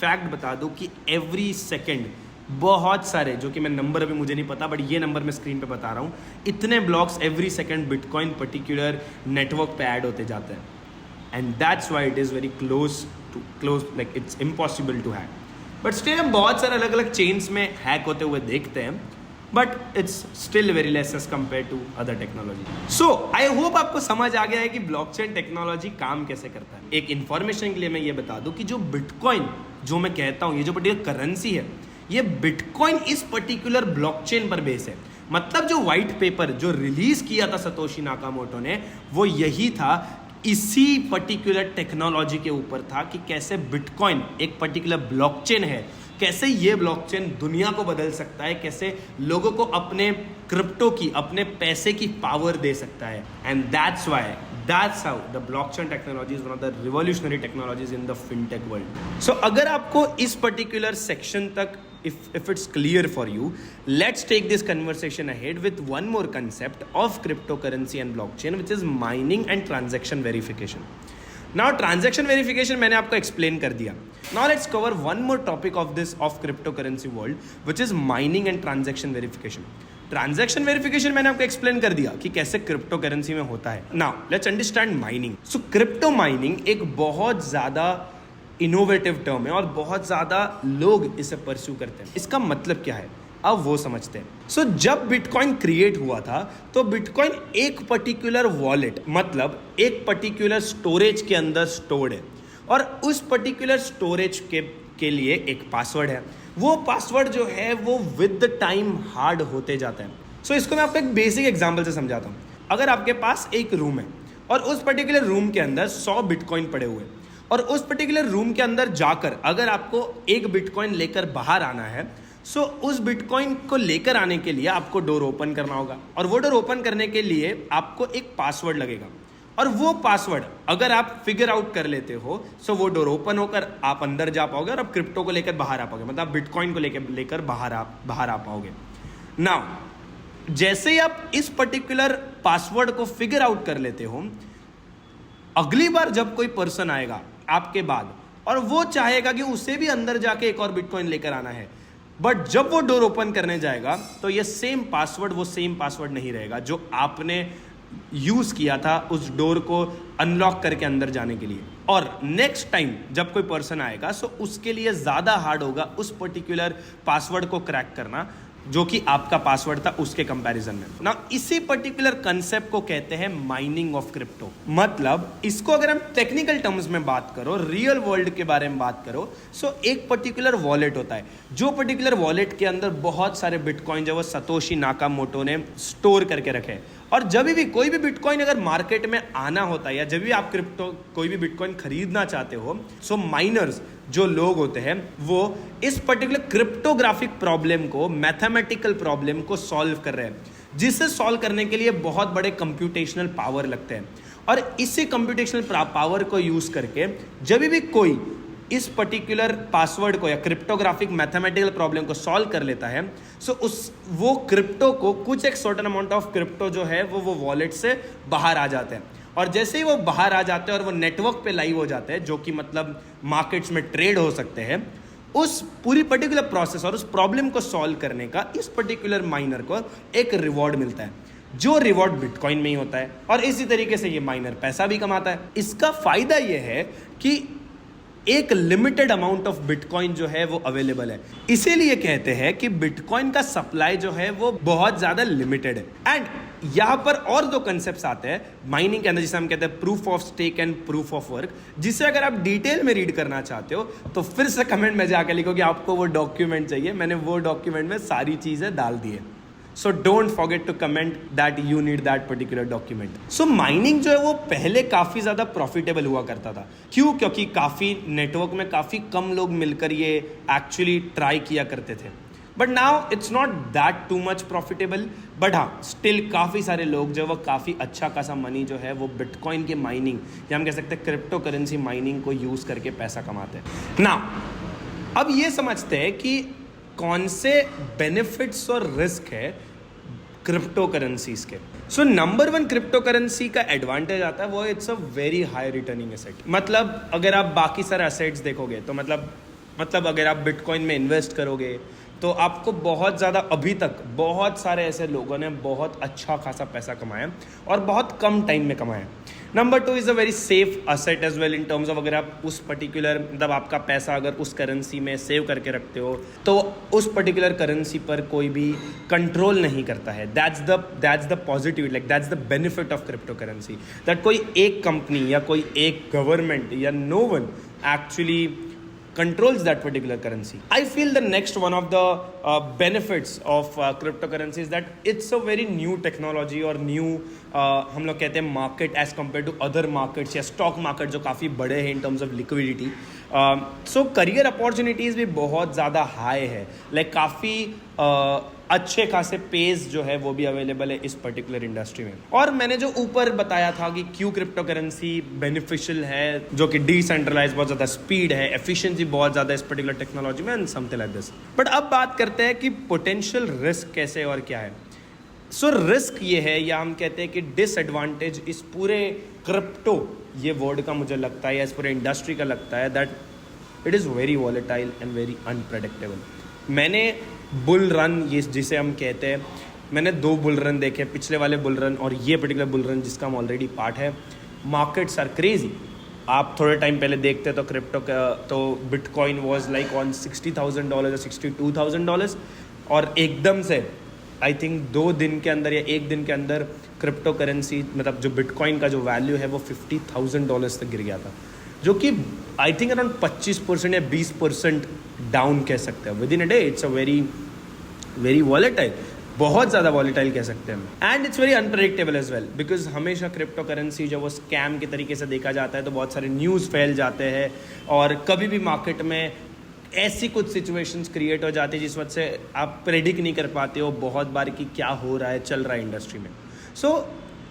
फैक्ट बता दूं कि एवरी सेकेंड बहुत सारे, जो कि मैं नंबर अभी मुझे नहीं पता, बट ये नंबर मैं स्क्रीन पे बता रहा हूं, इतने blocks every second bitcoin particular network पे ऐड होते जाते हैं। And that's why it is very close like it's impossible to hack. But still हम बहुत सारे अलग अलग चेन्स में हैक होते हुए देखते हैं, but it's still very less as compare to other technology. So I hope आपको समझ आ गया है कि ब्लॉकचेन टेक्नोलॉजी काम कैसे करता है। एक इन्फॉर्मेशन के लिए मैं ये बता दूं कि जो बिटकॉइन, जो मैं कहता हूं, ये जो पर्टिकुलर करेंसी है, ये बिटकॉइन इस पर्टिकुलर ब्लॉकचेन पर बेस है। मतलब जो व्हाइट पेपर जो रिलीज किया था सतोशी नाकामोटो ने, वो यही था, इसी पर्टिकुलर टेक्नोलॉजी के ऊपर था कि कैसे बिटकॉइन एक पर्टिकुलर ब्लॉकचेन है, कैसे ये ब्लॉकचेन दुनिया को बदल सकता है, कैसे लोगों को अपने क्रिप्टो की, अपने पैसे की पावर दे सकता है। And that's how the blockchain technology is one of the revolutionary technologies in the fintech world. So अगर आपको इस particular section तक if it's clear for you, let's take this conversation ahead with one more concept of cryptocurrency and blockchain, which is mining and transaction verification. Now transaction verification मैंने आपको explain कर दिया. Now let's cover one more topic of cryptocurrency world, which is mining and transaction verification. Transaction verification मैंने आपको explain कर दिया कि कैसे क्रिप्टो करेंसी में होता है। Now let's understand mining. So crypto mining एक बहुत ज़्यादा इनोवेटिव टर्म है और बहुत ज़्यादा लोग इसे परस्यू करते हैं। इसका मतलब क्या है, अब वो समझते हैं। सो जब बिटकॉइन क्रिएट हुआ था तो बिटकॉइन एक पर्टिकुलर वॉलेट, मतलब एक पर्टिकुलर स्टोरेज के अंदर स्टोर्ड है, और उस पर्टिकुलर स्टोरेज के लिए एक पासवर्ड है। वो पासवर्ड जो है वो विद द टाइम हार्ड होते जाता है। सो इसको मैं आपको एक बेसिक एग्जांपल से समझाता हूँ। अगर आपके पास एक रूम है और उस पर्टिकुलर रूम के अंदर 100 बिटकॉइन पड़े हुए, और उस पर्टिकुलर रूम के अंदर जाकर अगर आपको एक बिटकॉइन लेकर बाहर आना है, सो उस बिटकॉइन को लेकर आने के लिए आपको डोर ओपन करना होगा, और वो डोर ओपन करने के लिए आपको एक पासवर्ड लगेगा। और वो पासवर्ड अगर आप फिगर आउट कर लेते हो, सो वो डोर ओपन होकर आप अंदर जा पाओगे और आप क्रिप्टो को लेकर बाहर आ पाओगे, मतलब आप बिटकॉइन को लेकर बाहर आ पाओगे। नाउ जैसे ही आप इस पर्टिकुलर पासवर्ड को फिगर आउट कर लेते हो, अगली बार जब कोई पर्सन आएगा आपके बाद और वो चाहेगा कि उसे भी अंदर जाके एक और बिटकॉइन लेकर आना है, बट जब वो डोर ओपन करने जाएगा तो ये सेम पासवर्ड नहीं रहेगा जो आपने यूज किया था उस डोर को अनलॉक करके अंदर जाने के लिए। और नेक्स्ट टाइम जब कोई पर्सन आएगा, सो उसके लिए ज्यादा हार्ड होगा उस पर्टिकुलर पासवर्ड को क्रैक करना जो कि आपका पासवर्ड था उसके कंपैरिजन में। ना इसी पर्टिकुलर कंसेप्ट को कहते हैं माइनिंग ऑफ क्रिप्टो। मतलब इसको अगर हम टेक्निकल टर्म्स में बात करो, रियल वर्ल्ड के बारे में बात करो, सो एक पर्टिकुलर वॉलेट होता है, जो पर्टिकुलर वॉलेट के अंदर बहुत सारे बिटकॉइन जो वो सतोशी नाकामोटो ने स्टोर करके रखे। और जब भी कोई भी बिटकॉइन अगर मार्केट में आना होता है या जब भी आप कोई भी बिटकॉइन खरीदना चाहते हो, सो माइनर्स जो लोग होते हैं वो इस पर्टिकुलर क्रिप्टोग्राफिक प्रॉब्लम को, मैथमेटिकल प्रॉब्लम को सॉल्व कर रहे हैं, जिसे सॉल्व करने के लिए बहुत बड़े कंप्यूटेशनल पावर लगते हैं। और इसी कंप्यूटेशनल पावर को यूज करके जब भी कोई इस पर्टिकुलर पासवर्ड को या क्रिप्टोग्राफिक मैथमेटिकल प्रॉब्लम को सॉल्व कर लेता है, सो वो क्रिप्टो को कुछ एक सर्टेन अमाउंट ऑफ क्रिप्टो जो है वो वॉलेट से बाहर आ जाते हैं। और जैसे ही वो बाहर आ जाते हैं और वो नेटवर्क पे लाइव हो जाते हैं, जो कि मतलब मार्केट्स में ट्रेड हो सकते हैं, उस पूरी पर्टिकुलर प्रोसेस और उस प्रॉब्लम को सॉल्व करने का इस पर्टिकुलर माइनर को एक रिवॉर्ड मिलता है, जो रिवॉर्ड बिटकॉइन में ही होता है। और इसी तरीके से ये माइनर पैसा भी कमाता है। इसका फायदा ये है कि एक लिमिटेड अमाउंट ऑफ बिटकॉइन जो है वो अवेलेबल है, इसीलिए कहते हैं कि बिटकॉइन का सप्लाई जो है वो बहुत ज्यादा लिमिटेड है। एंड यहां पर और दो कंसेप्ट्स आते हैं माइनिंग के अंदर, जिसे हम कहते हैं proof of stake and proof of work, जिसे अगर आप डिटेल में रीड करना चाहते हो तो फिर से कमेंट में जाकर लिखो कि आपको वो डॉक्यूमेंट चाहिए। मैंने वो डॉक्यूमेंट में सारी चीजें डाल दी है। So don't forget to comment that you need that particular document. So mining जो है वो पहले काफ़ी ज़्यादा प्रॉफिटेबल हुआ करता था। क्यों? क्योंकि काफ़ी नेटवर्क में काफ़ी कम लोग मिलकर ये एक्चुअली ट्राई किया करते थे। But now it's not that too much profitable, but हाँ स्टिल काफ़ी सारे लोग जो वो काफ़ी अच्छा खासा मनी जो है वो बिटकॉइन के माइनिंग या हम कह सकते हैं क्रिप्टो करेंसी माइनिंग को यूज़ करके पैसा कमाते हैं। नाउ अब ये समझते हैं कि कौन से बेनिफिट्स और रिस्क है क्रिप्टो करेंसीज के। So number one crypto currency का एडवांटेज आता है वो it's a very high returning asset. मतलब अगर आप बाकी सारे एसेट्स देखोगे तो मतलब अगर आप बिटकॉइन में इन्वेस्ट करोगे तो आपको बहुत ज़्यादा, अभी तक बहुत सारे ऐसे लोगों ने बहुत अच्छा खासा पैसा कमाया और बहुत कम टाइम में कमाया। Number two is a very safe asset as well in terms of अगर आप उस पर्टिकुलर मतलब आपका पैसा अगर उस करेंसी में सेव करके रखते हो तो उस पर्टिकुलर करेंसी पर कोई भी कंट्रोल नहीं करता है। That's the positive, like that's the benefit of crypto currency, that कोई एक कंपनी या कोई एक गवर्नमेंट या no one actually controls that particular currency. I feel the next one of the benefits of cryptocurrency is that it's a very new technology और new हम लोग कहते हैं market as compared to other markets या stock market जो काफ़ी बड़े हैं in terms of liquidity. So career opportunities भी बहुत ज़्यादा high है, like काफ़ी अच्छे खासे पेज जो है वो भी अवेलेबल है इस पर्टिकुलर इंडस्ट्री में। और मैंने जो ऊपर बताया था कि क्यों क्रिप्टो करेंसी बेनिफिशियल है, जो कि डिसेंट्रलाइज बहुत ज़्यादा स्पीड है, एफिशिएंसी बहुत ज़्यादा इस पर्टिकुलर टेक्नोलॉजी में and something like this. But अब बात करते हैं कि पोटेंशियल रिस्क कैसे और क्या है। सो रिस्क ये है या हम कहते हैं कि डिसएडवांटेज इस पूरे क्रिप्टो ये वर्ड का मुझे लगता है या इस पूरे इंडस्ट्री का लगता है that it is very volatile and very unpredictable. मैंने बुल रन ये जिसे हम कहते हैं, मैंने 2 बुल रन देखे, पिछले वाले बुल रन और ये पर्टिकुलर बुल रन जिसका हम ऑलरेडी पार्ट है। Markets are crazy. आप थोड़े टाइम पहले देखते तो क्रिप्टो का तो बिटकॉइन वाज लाइक ऑन $60,000 या $62,000 और एकदम से आई थिंक 2 दिन के अंदर या 1 दिन के अंदर क्रिप्टो करेंसी मतलब जो बिटकॉइन का जो वैल्यू है वो $50,000 तक गिर गया था, जो कि आई थिंक अराउंड 25% या 20% डाउन कह सकते हैं within a day. It's a very volatile, बहुत ज़्यादा वॉलेटाइल कह सकते हैं हम। And it's very unpredictable as well because हमेशा क्रिप्टो करेंसी जब वो स्कैम के तरीके से देखा जाता है तो बहुत सारे न्यूज़ फैल जाते हैं और कभी भी मार्केट में ऐसी कुछ सिचुएशंस क्रिएट हो जाती है जिस वजह से आप प्रेडिक्ट नहीं कर पाते हो बहुत बार कि क्या हो रहा है, चल रहा है इंडस्ट्री में। सो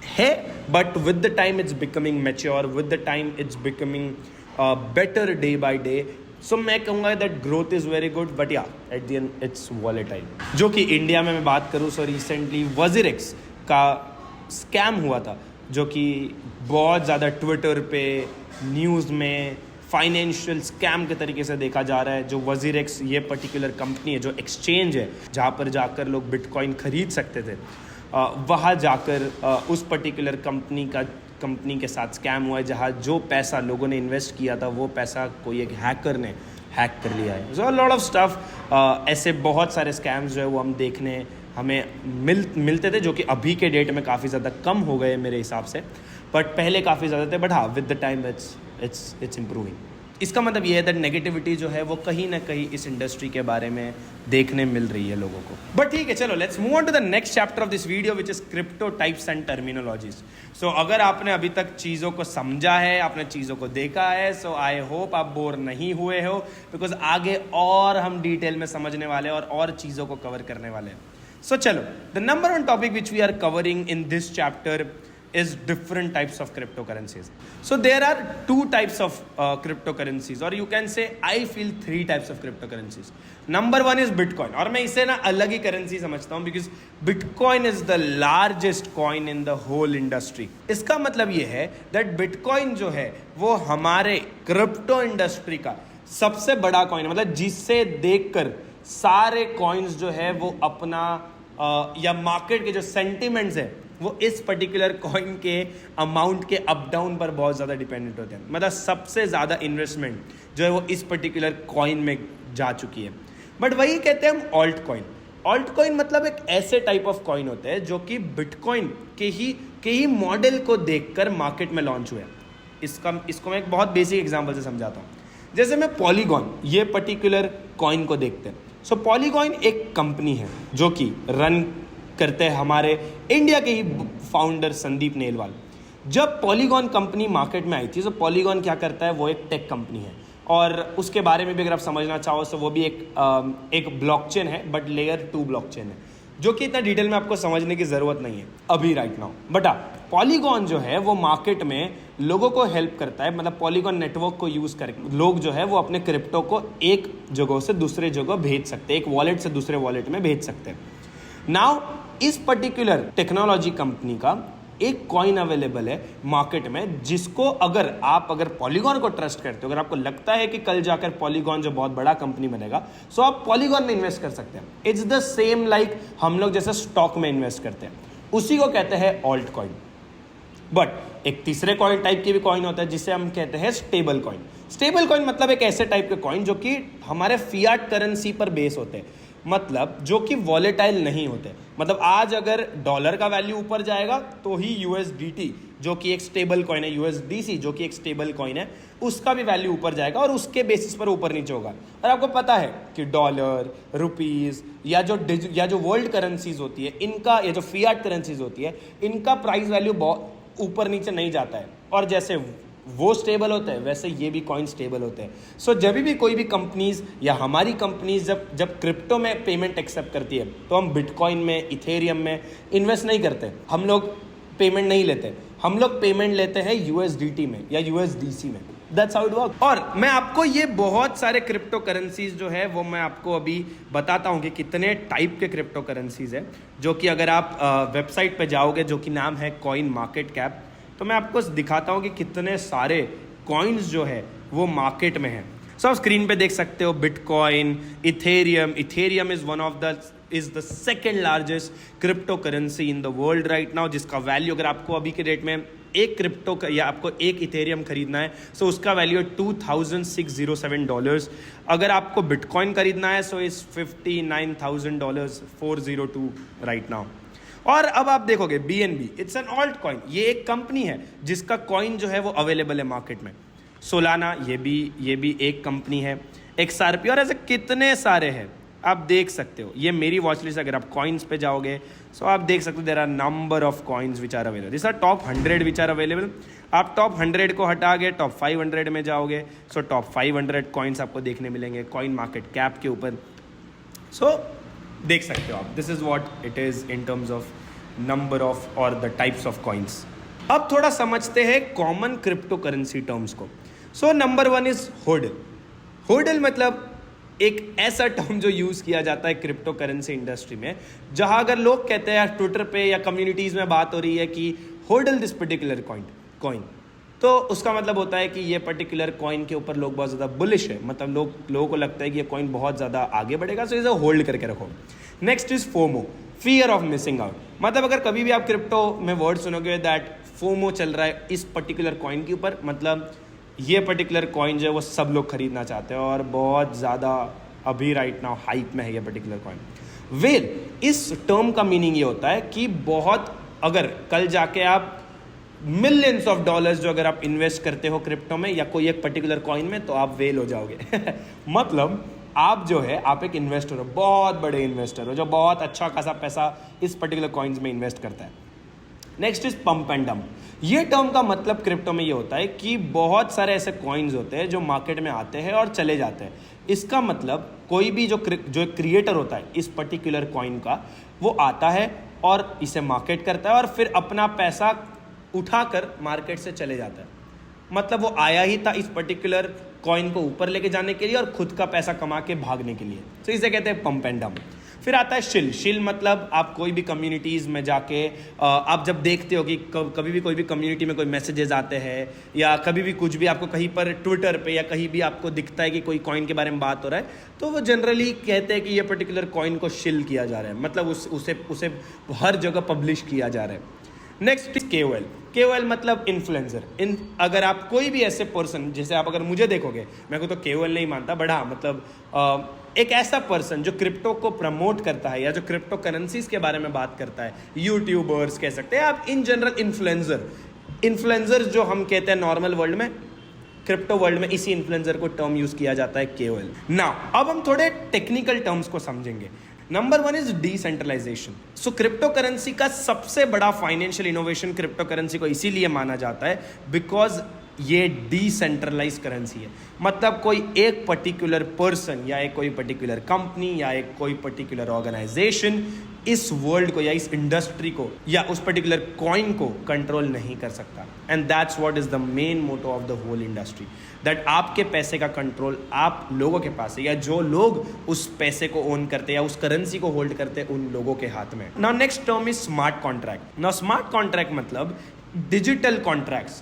है but with the time it's becoming mature, with the time it's becoming better day by day. So मैं कहूँगा that growth is very good but yeah at the end it's volatile. जो कि India में मैं बात करूँ so recently WazirX का scam हुआ था, जो कि बहुत ज़्यादा ट्विटर पे न्यूज़ में फाइनेंशियल स्कैम के तरीके से देखा जा रहा है। जो वजीरेक्स ये पर्टिकुलर कंपनी है, जो एक्सचेंज है जहाँ पर जाकर लोग बिटकॉइन खरीद सकते थे, वहाँ जाकर उस पर्टिकुलर कंपनी के साथ स्कैम हुआ है, जहाँ जो पैसा लोगों ने इन्वेस्ट किया था वो पैसा कोई एक हैकर ने हैक कर लिया है। सो लॉट ऑफ स्टफ ऐसे बहुत सारे स्कैम्स जो है वो हम देखने हमें मिलते थे, जो कि अभी के डेट में काफ़ी ज़्यादा कम हो गए मेरे हिसाब से, बट पहले काफ़ी ज़्यादा थे। बट हाँ with the time it's improving. इसका मतलब ये है दैट नेगेटिविटी जो है वो कहीं ना कहीं इस इंडस्ट्री के बारे में देखने मिल रही है लोगों को। बट ठीक है, चलो let's move on to the next chapter of this video which is crypto types and terminologies. So अगर आपने अभी तक चीज़ों को समझा है, आपने चीज़ों को देखा है, सो आई होप आप बोर नहीं हुए हो, बिकॉज आगे और हम डिटेल में समझने वाले हैं और चीज़ों को कवर करने वाले हैं। सो चलो, the number one topic which we are covering in this chapter is different types of cryptocurrencies. So there are 2 types of cryptocurrencies, or you can say I feel 3 types of cryptocurrencies. Number 1 is Bitcoin, और मैं इसे ना अलग ही currency समझता हूँ because Bitcoin is the largest coin in the whole industry. इसका मतलब ये है that Bitcoin जो है वो हमारे क्रिप्टो इंडस्ट्री का सबसे बड़ा कॉइन है, मतलब जिससे देखकर सारे कॉइन्स जो है वो अपना या मार्केट के जो सेंटिमेंट्स है वो इस पर्टिकुलर कॉइन के अमाउंट के अप डाउन पर बहुत ज़्यादा डिपेंडेंट होते हैं। मतलब सबसे ज़्यादा इन्वेस्टमेंट जो है वो इस पर्टिकुलर कॉइन में जा चुकी है। बट वही कहते हैं हम ऑल्ट कॉइन। ऑल्ट कॉइन मतलब एक ऐसे टाइप ऑफ कॉइन होते हैं जो कि बिटकॉइन के ही मॉडल को देखकर मार्केट में लॉन्च हुए। इसको मैं एक बहुत बेसिक एग्जाम्पल से समझाता हूँ। जैसे मैं पॉलीगॉन ये पर्टिकुलर कॉइन को देखते हैं। सो पॉलीगॉन एक कंपनी है जो कि रन करते हैं हमारे इंडिया के ही फाउंडर संदीप नेलवाल। जब पॉलीगॉन कंपनी मार्केट में आई थी, तो पॉलीगॉन क्या करता है, वो एक टेक कंपनी है और उसके बारे में भी अगर आप समझना चाहो तो वो भी एक ब्लॉकचेन है, बट लेयर 2 ब्लॉकचेन है, जो कि इतना डिटेल में आपको समझने की ज़रूरत नहीं है अभी राइट नाउ। बट पॉलीगॉन जो है वो मार्केट में लोगों को हेल्प करता है, मतलब पॉलीगॉन नेटवर्क को यूज़ करके लोग जो है वो अपने क्रिप्टो को एक जगह से दूसरे जगह भेज सकते हैं, एक वॉलेट से दूसरे वॉलेट में भेज सकते हैं। नाउ इस पर्टिकुलर टेक्नोलॉजी कंपनी का एक कॉइन अवेलेबल है मार्केट में, जिसको अगर पॉलीगॉन को ट्रस्ट करते हो, अगर आपको लगता है कि कल जाकर पॉलीगॉन जो बहुत बड़ा कंपनी बनेगा, सो आप पॉलीगॉन में इन्वेस्ट कर सकते हैं। इट्स द सेम लाइक हम लोग जैसे स्टॉक में इन्वेस्ट करते हैं, उसी को कहते हैं ऑल्ट कॉइन। बट एक तीसरे कॉइन टाइप की भी कॉइन होता है जिसे हम कहते हैं स्टेबल कॉइन। स्टेबल कॉइन मतलब एक ऐसे टाइप के कॉइन जो कि हमारे फियाट करेंसी पर बेस होते हैं, मतलब जो कि वॉलेटाइल नहीं होते। मतलब आज अगर डॉलर का वैल्यू ऊपर जाएगा तो ही यूएसडीटी जो कि एक स्टेबल कॉइन है, यूएसडीसी जो कि एक स्टेबल कॉइन है, उसका भी वैल्यू ऊपर जाएगा और उसके बेसिस पर ऊपर नीचे होगा। और आपको पता है कि डॉलर, रुपीस या जो वर्ल्ड करेंसीज होती है इनका, या जो फियाट करेंसीज होती है इनका प्राइस वैल्यू बहुत ऊपर नीचे नहीं जाता है, और जैसे वो स्टेबल होते हैं वैसे ये भी कॉइन स्टेबल होते हैं। सो जब भी कोई भी कंपनीज या हमारी कंपनीज जब क्रिप्टो में पेमेंट एक्सेप्ट करती है तो हम बिटकॉइन में, इथेरियम में इन्वेस्ट नहीं करते, हम लोग पेमेंट नहीं लेते, हम लोग पेमेंट लेते हैं यूएसडीटी में या यूएसडीसी में। That's how it work. और मैं आपको ये बहुत सारे क्रिप्टो करेंसीज जो है वो मैं आपको अभी बताता हूँ कि कितने टाइप के क्रिप्टो करेंसीज है, जो कि अगर आप वेबसाइट पे जाओगे जो कि नाम है कॉइन मार्केट कैप, तो मैं आपको दिखाता हूँ कि कितने सारे कॉइन्स जो है वो मार्केट में है। सो आप स्क्रीन पे देख सकते हो bitcoin, Ethereum is the second largest crypto currency in the world right now, जिसका वैल्यू अगर आपको अभी के डेट में एक क्रिप्टो या आपको एक इथेरियम खरीदना है सो उसका वैल्यू है $2,607। अगर आपको बिटकॉइन खरीदना है सो इज $59,000 402 राइट नाउ। और अब आप देखोगे BNB, it's an alt coin, ये एक कंपनी है जिसका कॉइन जो है वो अवेलेबल है मार्केट में। सोलाना ये भी एक कंपनी है, XRP, और ऐसे कितने सारे हैं आप देख सकते हो। ये मेरी वॉच लिस्ट, अगर आप कॉइन्स पे जाओगे सो आप देख सकते हो there are number of coins which are available. This are top 100 which are available. आप टॉप 100 को हटा के टॉप 500 में जाओगे सो टॉप 500 कॉइन्स आपको देखने मिलेंगे कॉइन मार्केट कैप के ऊपर। सो देख सकते हो आप, this is what it is in terms of number of और द टाइप्स ऑफ कॉइन्स। अब थोड़ा समझते हैं कॉमन क्रिप्टो करेंसी टर्म्स को। So number 1 is Hodal. Hodal मतलब एक ऐसा टर्म जो यूज किया जाता है क्रिप्टो करेंसी इंडस्ट्री में, जहां अगर लोग कहते हैं ट्विटर पे या कम्युनिटीज में बात हो रही है कि होडल दिस पर्टिकुलर कॉइन, तो उसका मतलब होता है कि ये पर्टिकुलर कॉइन के ऊपर लोग बहुत ज़्यादा बुलिश है, मतलब लोगों को लगता है कि ये कॉइन बहुत ज़्यादा आगे बढ़ेगा, सो इसे होल्ड करके रखो। Next is FOMO, fear of missing out. मतलब अगर कभी भी आप क्रिप्टो में वर्ड सुनोगे दैट फोमो चल रहा है इस पर्टिकुलर कॉइन के ऊपर, मतलब ये पर्टिकुलर कॉइन जो है वो सब लोग खरीदना चाहते हैं और बहुत ज़्यादा अभी राइट नाउ हाइप में है ये पर्टिकुलर कॉइन। वेल, इस टर्म का मीनिंग ये होता है कि बहुत, अगर कल जाके आप मिलियंस ऑफ डॉलर्स जो अगर आप इन्वेस्ट करते हो क्रिप्टो में या कोई एक पर्टिकुलर कॉइन में, तो आप वेल हो जाओगे मतलब आप जो है आप एक इन्वेस्टर हो, बहुत बड़े इन्वेस्टर हो जो बहुत अच्छा खासा पैसा इस पर्टिकुलर कॉइन्स में इन्वेस्ट करता है। Next is pump and dump. ये टर्म का मतलब क्रिप्टो में ये होता है कि बहुत सारे ऐसे कॉइन्स होते हैं जो मार्केट में आते हैं और चले जाते हैं। इसका मतलब कोई भी जो क्रिएटर होता है इस पर्टिकुलर कॉइन का, वो आता है और इसे मार्केट करता है और फिर अपना पैसा उठाकर मार्केट से चले जाता है। मतलब वो आया ही था इस पर्टिकुलर कॉइन को ऊपर लेके जाने के लिए और खुद का पैसा कमा के भागने के लिए, तो इसे कहते हैं पंप एंड डंप। फिर आता है शिल मतलब आप कोई भी कम्युनिटीज़ में जाके आप जब देखते हो कि कभी भी कोई भी कम्युनिटी में कोई मैसेजेस आते हैं या कभी भी कुछ भी आपको कहीं पर ट्विटर पे या कहीं भी आपको दिखता है कि कोई कॉइन के बारे में बात हो रहा है, तो वो जनरली कहते हैं कि ये पर्टिकुलर कॉइन को शिल किया जा रहा है, मतलब उसे हर जगह पब्लिश किया जा रहा है। नेक्स्ट इज KOL मतलब इन्फ्लुएंसर। अगर आप कोई भी ऐसे पर्सन, जैसे आप अगर मुझे देखोगे, मैं को तो KOL नहीं मानता, बट हाँ मतलब एक ऐसा पर्सन जो क्रिप्टो को प्रमोट करता है या जो क्रिप्टो करेंसीज के बारे में बात करता है, यूट्यूबर्स कह सकते हैं आप, इन जनरल इन्फ्लुएंसर जो हम कहते हैं नॉर्मल वर्ल्ड में, क्रिप्टो वर्ल्ड में इसी इन्फ्लुएंसर को टर्म यूज किया जाता है KOL। नाउ अब हम थोड़े टेक्निकल टर्म्स को समझेंगे। Number 1 is decentralisation. So crypto currency का सबसे बड़ा फाइनेंशियल इनोवेशन क्रिप्टो करेंसी को इसीलिए माना जाता है बिकॉज ये डिसेंट्रलाइज करेंसी है। मतलब कोई एक पर्टिकुलर पर्सन या एक कोई पर्टिकुलर कंपनी या एक कोई पर्टिकुलर ऑर्गेनाइजेशन इस वर्ल्ड को या इस इंडस्ट्री को या उस पर्टिकुलर कॉइन को कंट्रोल नहीं कर सकता। And that's what is the main motto of the whole industry, that आपके पैसे का कंट्रोल आप लोगों के पास है, या जो लोग उस पैसे को ओन करते हैं या उस करेंसी को होल्ड करते हैं उन लोगों के हाथ में। Now next term is smart contract. Now smart contract मतलब डिजिटल कॉन्ट्रैक्ट्स,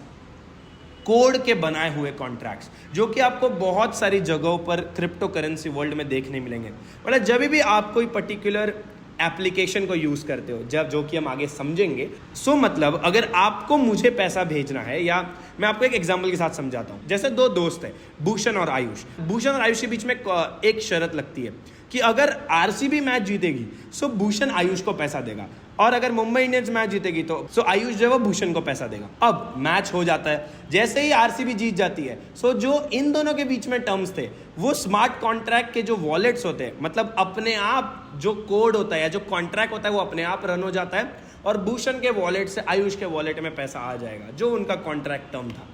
कोड के बनाए हुए कॉन्ट्रैक्ट्स, जो कि आपको बहुत सारी जगहों पर क्रिप्टो करेंसी वर्ल्ड में देखने मिलेंगे। मतलब जब भी आप कोई पर्टिकुलर एप्लीकेशन को यूज करते हो, जब जो कि हम आगे समझेंगे। सो मतलब अगर आपको मुझे पैसा भेजना है, या मैं आपको एक एग्जांपल के साथ समझाता हूं। जैसे दो दोस्त हैं, भूषण और आयुष। भूषण और आयुष के बीच में एक शर्त लगती है कि अगर आरसीबी मैच जीतेगी सो भूषण आयुष को पैसा देगा, और अगर मुंबई इंडियंस मैच जीतेगी तो सो आयुष जो है वो भूषण को पैसा देगा। अब मैच हो जाता है, जैसे ही आरसीबी जीत जाती है सो जो इन दोनों के बीच में टर्म्स थे वो स्मार्ट कॉन्ट्रैक्ट के जो वॉलेट्स होते हैं, मतलब अपने आप जो कोड होता है या जो कॉन्ट्रैक्ट होता है वो अपने आप रन हो जाता है, और भूषण के वॉलेट से आयुष के वॉलेट में पैसा आ जाएगा जो उनका कॉन्ट्रैक्ट टर्म था।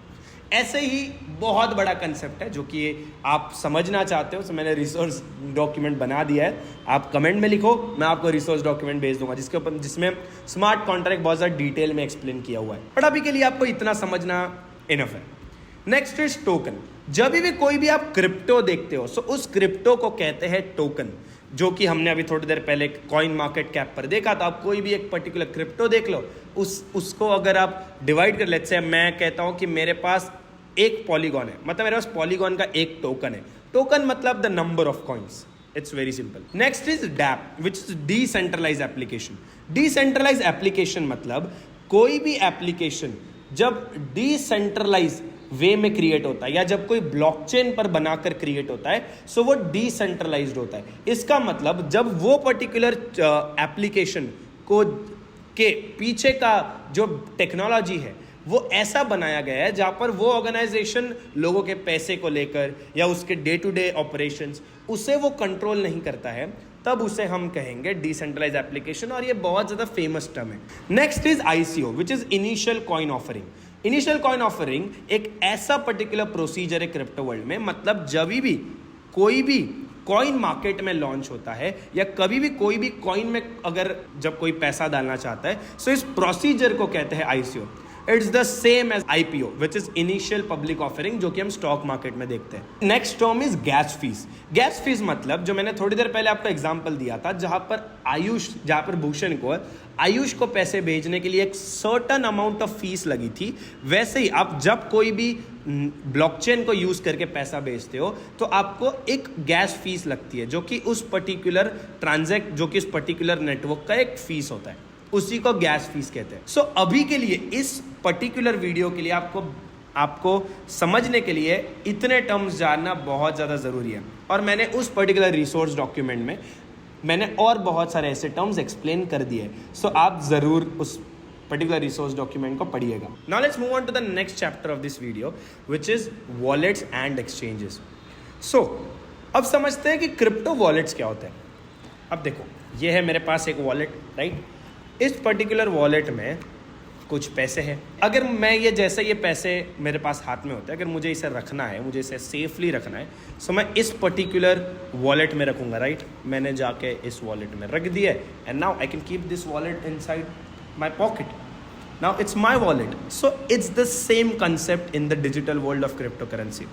ऐसे ही बहुत बड़ा कंसेप्ट है जो कि आप समझना चाहते हो, तो मैंने रिसोर्स डॉक्यूमेंट बना दिया है। आप कमेंट में लिखो, मैं आपको रिसोर्स डॉक्यूमेंट भेज दूंगा जिसमें स्मार्ट कॉन्ट्रैक्ट बहुत ज़्यादा डिटेल में एक्सप्लेन किया हुआ है, बट अभी के लिए आपको इतना समझना इनफ है। Next is token. जब भी कोई भी आप क्रिप्टो देखते हो सो उस क्रिप्टो को कहते हैं टोकन, जो कि हमने अभी थोड़ी देर पहले कॉइन मार्केट कैप पर देखा। तो आप कोई भी एक पर्टिकुलर क्रिप्टो देख लो, उसको अगर आप डिवाइड कर लेते हैं, मैं कहता हूं कि मेरे पास एक पॉलीगॉन है, मतलब मेरे पास पॉलीगॉन का एक टोकन है। टोकन मतलब the number of coins. It's very simple. Next is dApp which is decentralise application. Decentralise application मतलब कोई भी एप्लीकेशन जब डिसेंट्रलाइज वे में क्रिएट होता है या जब कोई ब्लॉकचेन पर बनाकर क्रिएट होता है सो वो डिसेंट्रलाइज्ड होता है। इसका मतलब जब वो पर्टिकुलर एप्लीकेशन को के पीछे का जो टेक्नोलॉजी है वो ऐसा बनाया गया है जहां पर वो ऑर्गेनाइजेशन लोगों के पैसे को लेकर या उसके डे टू डे ऑपरेशंस उसे वो कंट्रोल नहीं करता है, तब उसे हम कहेंगे डिसेंट्रलाइज एप्लीकेशन, और ये बहुत ज्यादा फेमस टर्म है। Next is ICO which is initial coin offering. Initial coin offering एक ऐसा पर्टिकुलर प्रोसीजर है क्रिप्टो वर्ल्ड में, मतलब जब भी कोई भी कॉइन मार्केट में लॉन्च होता है या कभी भी कोई भी कॉइन में अगर जब कोई पैसा डालना चाहता है सो इस प्रोसीजर को कहते हैं ICO. It's the same as IPO which is initial public offering, जो कि हम स्टॉक मार्केट में देखते हैं। Next term is gas fees. Gas fees मतलब जो मैंने थोड़ी देर पहले आपको एग्जांपल दिया था, जहां पर भूषण को आयुष को पैसे भेजने के लिए एक सर्टन अमाउंट ऑफ फीस लगी थी, वैसे ही आप जब कोई भी ब्लॉकचेन को यूज करके पैसा भेजते हो तो आपको एक गैस फीस लगती है, जो कि उस पर्टिकुलर जो कि उस पर्टिकुलर नेटवर्क का एक फीस होता है, उसी को गैस फीस कहते हैं। सो अभी के लिए इस पर्टिकुलर वीडियो के लिए आपको समझने के लिए इतने टर्म्स जानना बहुत ज़्यादा ज़रूरी है, और मैंने उस पर्टिकुलर रिसोर्स डॉक्यूमेंट में मैंने और बहुत सारे ऐसे टर्म्स एक्सप्लेन कर दिए। सो आप ज़रूर उस पर्टिकुलर रिसोर्स डॉक्यूमेंट को पढ़िएगा। Now let's move on to the next chapter of this video which is wallets and exchanges. So अब समझते हैं कि क्रिप्टो वॉलेट्स क्या होते हैं। अब देखो, ये है मेरे पास एक वॉलेट, राइट। इस पर्टिकुलर वॉलेट में कुछ पैसे हैं। अगर मैं ये पैसे मेरे पास हाथ में होते हैं, अगर मुझे इसे रखना है, मुझे इसे सेफली रखना है, सो मैं इस पर्टिकुलर वॉलेट में रखूंगा, राइट। मैंने जाके इस वॉलेट में रख दिया and now I can keep this wallet inside my pocket. Now it's my wallet. So it's the same concept in the digital world of crypto currency.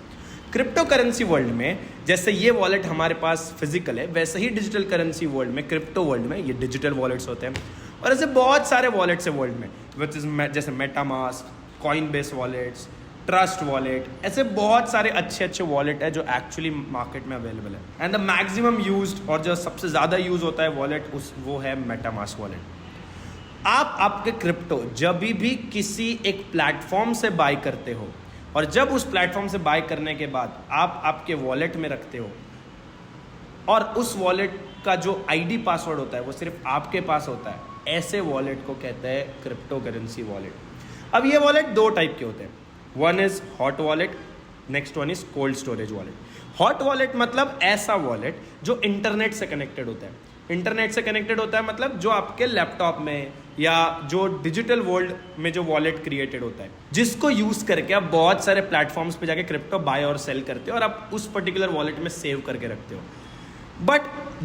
Crypto currency world में जैसे ये wallet हमारे पास physical है, वैसे ही digital currency world में, crypto world में ये digital wallets होते हैं। और ऐसे बहुत सारे वॉलेट्स हैं वर्ल्ड में, विच इज जैसे MetaMask, Coinbase wallets, trust wallet, ऐसे बहुत सारे अच्छे वॉलेट है जो एक्चुअली मार्केट में अवेलेबल है। एंड द मैक्सिमम यूज्ड और जो सबसे ज़्यादा यूज होता है वॉलेट वो है मेटामास्क वॉलेट। आप आपके क्रिप्टो जब भी किसी एक प्लेटफॉर्म से बाय करते हो, और जब उस प्लेटफॉर्म से बाय करने के बाद आप आपके वॉलेट में रखते हो, और उस वॉलेट का जो आईडी पासवर्ड होता है वो सिर्फ आपके पास होता है, ऐसे वॉलेट को कहते हैं क्रिप्टो करेंसी वॉलेट। अब ये वॉलेट दो टाइप के होते हैं, one is hot wallet, next one is cold storage wallet. Hot wallet मतलब ऐसा वॉलेट जो इंटरनेट से कनेक्टेड होता है, इंटरनेट से कनेक्टेड होता है मतलब जो आपके लैपटॉप में या जो डिजिटल वर्ल्ड में जो वॉलेट क्रिएटेड होता है, जिसको यूज करके आप बहुत सारे प्लेटफॉर्म्स पे जाके क्रिप्टो बाय और सेल करते हो और आप उस पर्टिकुलर वॉलेट में सेव करके रखते हो। बट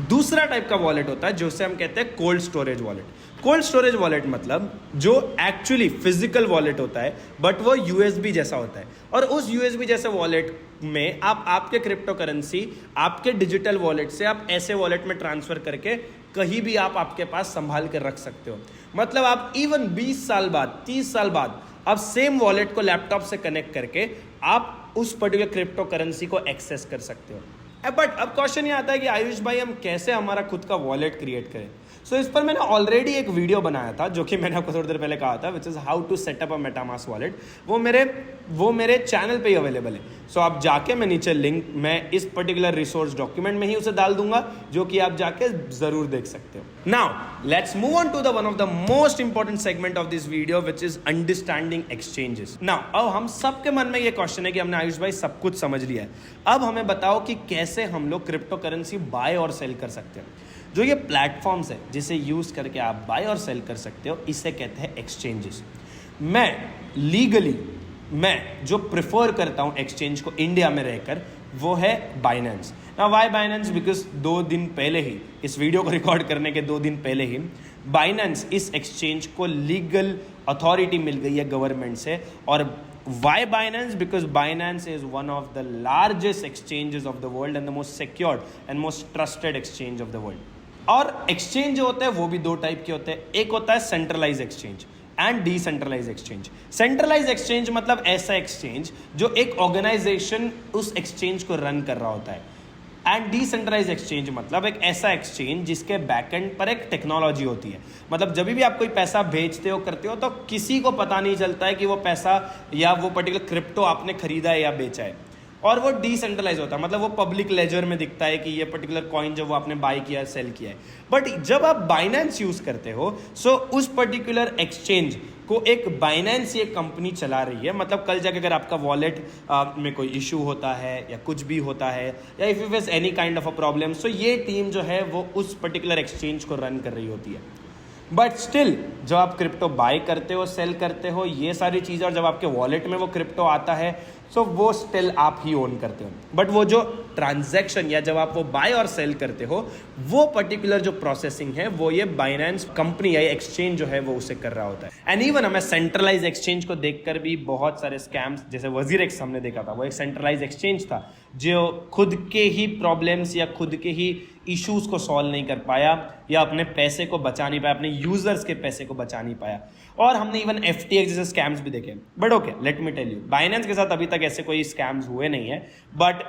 दूसरा टाइप का वॉलेट होता है जिसे हम कहते हैं cold storage wallet. Cold storage wallet मतलब जो एक्चुअली फिजिकल वॉलेट होता है बट वो यूएसबी जैसा होता है, और उस यूएसबी जैसे वॉलेट में आप आपके क्रिप्टो करेंसी आपके डिजिटल वॉलेट से आप ऐसे वॉलेट में ट्रांसफर करके कहीं भी आप आपके पास संभाल कर रख सकते हो। मतलब आप इवन 20 साल बाद 30 साल बाद आप सेम वॉलेट को लैपटॉप से कनेक्ट करके आप उस पर्टिकुलर क्रिप्टो करेंसी को एक्सेस कर सकते हो। बट अब क्वेश्चन ये आता है कि आयुष भाई हम कैसे हमारा खुद का वॉलेट क्रिएट करें। सो इस पर मैंने ऑलरेडी एक वीडियो बनाया था जो कि मैंने आपको थोड़ी देर पहले कहा था, which is how to set up a MetaMask wallet. वो मेरे चैनल पे ही अवेलेबल है। सो आप जाके, मैं नीचे लिंक मैं इस पर्टिकुलर रिसोर्स डॉक्यूमेंट में ही उसे डाल दूंगा जो कि आप जाके जरूर देख सकते हो। Now let's move on to the one of the most important segment of this video which is understanding exchanges. Now अब हम सबके मन में ये क्वेश्चन है कि हमने आयुष भाई सब कुछ समझ लिया है, अब हमें बताओ कि कैसे हम लोग क्रिप्टो करेंसी बाय और सेल कर सकते हैं। जो ये प्लेटफॉर्म्स है जिसे यूज करके आप बाय और सेल कर सकते हो, इसे कहते हैं एक्सचेंजेस। मैं जो प्रेफर करता हूं एक्सचेंज को इंडिया में रहकर, वो है Binance. Now why Binance? Because 2 दिन पहले ही, इस वीडियो को रिकॉर्ड करने के 2 दिन पहले ही, बाइनेंस इस एक्सचेंज को लीगल अथॉरिटी मिल गई है गवर्नमेंट से। और why Binance? Because Binance is one of the largest exchanges of the world and the most secured and most trusted exchange of the world. और एक्सचेंज जो होते हैं वो भी 2 टाइप के होते हैं। एक होता है centralise exchange and decentralise exchange. Centralise exchange मतलब ऐसा एक्सचेंज जो एक ऑर्गेनाइजेशन उस एक्सचेंज को रन कर रहा होता है, एंड डिसेंट्रलाइज एक्सचेंज मतलब एक ऐसा एक्सचेंज जिसके बैकएंड पर एक टेक्नोलॉजी होती है। मतलब जब भी आप कोई पैसा भेजते हो करते हो तो किसी को पता नहीं चलता है कि वो पैसा या वो पर्टिकुलर क्रिप्टो आपने खरीदा है या बेचा है, और वो डिसेंट्रलाइज होता है। मतलब वो पब्लिक लेजर में दिखता है कि ये पर्टिकुलर कॉइन जो वो आपने बाय किया सेल किया है। बट जब आप बाइनेंस यूज करते हो, सो उस पर्टिकुलर एक्सचेंज को एक बाइनेंस ये कंपनी चला रही है। मतलब कल जाके अगर आपका वॉलेट में कोई इशू होता है या कुछ भी होता है, या if you face any kind of a problem, so ये टीम जो है वो उस पर्टिकुलर एक्सचेंज को रन कर रही होती है। बट स्टिल जब आप क्रिप्टो बाय करते हो, सेल करते हो, ये सारी चीज़ें, और जब आपके वॉलेट में वो क्रिप्टो आता है, सो वो स्टिल आप ही ओन करते हो। बट वो जो ट्रांजैक्शन या जब आप वो बाय और सेल करते हो, वो पर्टिकुलर जो प्रोसेसिंग है वो ये बाइनेंस कंपनी या एक्सचेंज जो है वो उसे कर रहा होता है। एंड इवन हमें सेंट्रलाइज एक्सचेंज को देखकर भी बहुत सारे स्कैम्स, जैसे वजीरेक्स हमने देखा था, वो एक सेंट्रलाइज एक्सचेंज था जो खुद के ही प्रॉब्लम्स या खुद के ही इश्यूज को सॉल्व नहीं कर पाया या अपने पैसे को बचा नहीं पाया, अपने यूजर्स के पैसे को बचा नहीं पाया। और हमने इवन FTX जैसे स्कैम्स भी देखे। But okay, let me tell you, Binance के साथ अभी तक ऐसे कोई स्कैम्स हुए नहीं है। But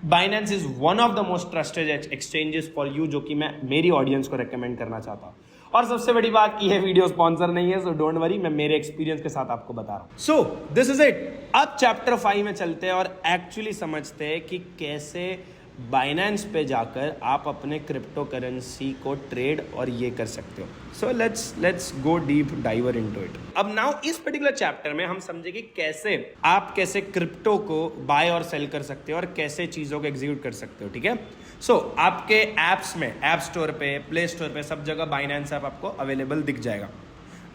Binance is one of the most trusted exchanges for you, जो कि मैं मेरी ऑडियंस को रेकमेंड करना चाहता हूँ। और सबसे बड़ी बात कि ये वीडियो स्पॉन्सर नहीं है, सो डोंट वरी, मैं मेरे एक्सपीरियंस के साथ आपको बता रहा हूँ। So this is it. अब चैप्टर 5 में चलते हैं और एक्चुअली समझते हैं कि कैसे बाइनेंस पे जाकर आप अपने क्रिप्टो करेंसी को ट्रेड और ये कर सकते हो। So let's go deep diver into it. अब नाउ इस पर्टिकुलर चैप्टर में हम समझेंगे कैसे आप कैसे क्रिप्टो को बाय और सेल कर सकते हो और कैसे चीज़ों को एग्जीक्यूट कर सकते हो। ठीक है, सो आपके ऐप्स में, ऐप स्टोर पे, प्ले स्टोर पे, सब जगह बाइनेंस ऐप आपको अवेलेबल दिख जाएगा।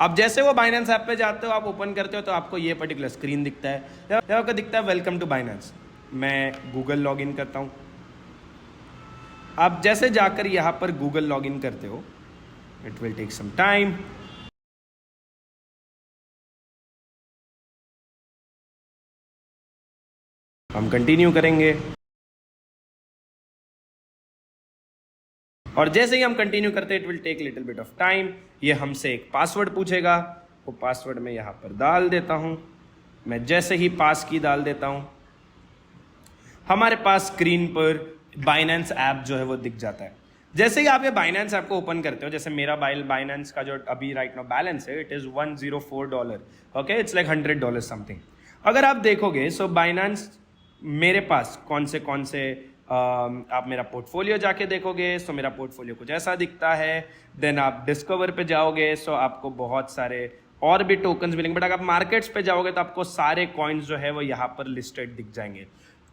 अब जैसे वो बाइनेंस ऐप पे जाते हो, आप ओपन करते हो तो आपको ये पर्टिकुलर स्क्रीन दिखता है, आपको दिखता है वेलकम टू बाइनेंस। मैं गूगल लॉग इन करता हूँ। आप जैसे जाकर यहां पर गूगल लॉगिन करते हो, it will take some time. हम कंटिन्यू करेंगे और जैसे ही हम कंटिन्यू करते हैं, it will take little bit of time. ये हमसे एक पासवर्ड पूछेगा, वो पासवर्ड मैं यहां पर डाल देता हूं। मैं जैसे ही पास की डाल देता हूं, हमारे पास स्क्रीन पर बाइनेंस ऐप जो है वो दिख जाता है। जैसे ही आप ये बाइनेंस ऐप को ओपन करते हो, जैसे मेरा बाइनेंस का जो अभी राइट नाउ बैलेंस है, it is $104। Okay, it's like $100 something. अगर आप देखोगे, सो बाइनेंस मेरे पास कौन से आप मेरा पोर्टफोलियो जाके देखोगे, सो मेरा पोर्टफोलियो कुछ ऐसा दिखता है। देन आप डिस्कवर पे जाओगे, सो आपको बहुत सारे और भी टोकन्स मिलेंगे। बट अगर आप मार्केट्स पे जाओगे तो आपको सारे कॉइन्स जो है वो यहाँ पर लिस्टेड दिख जाएंगे।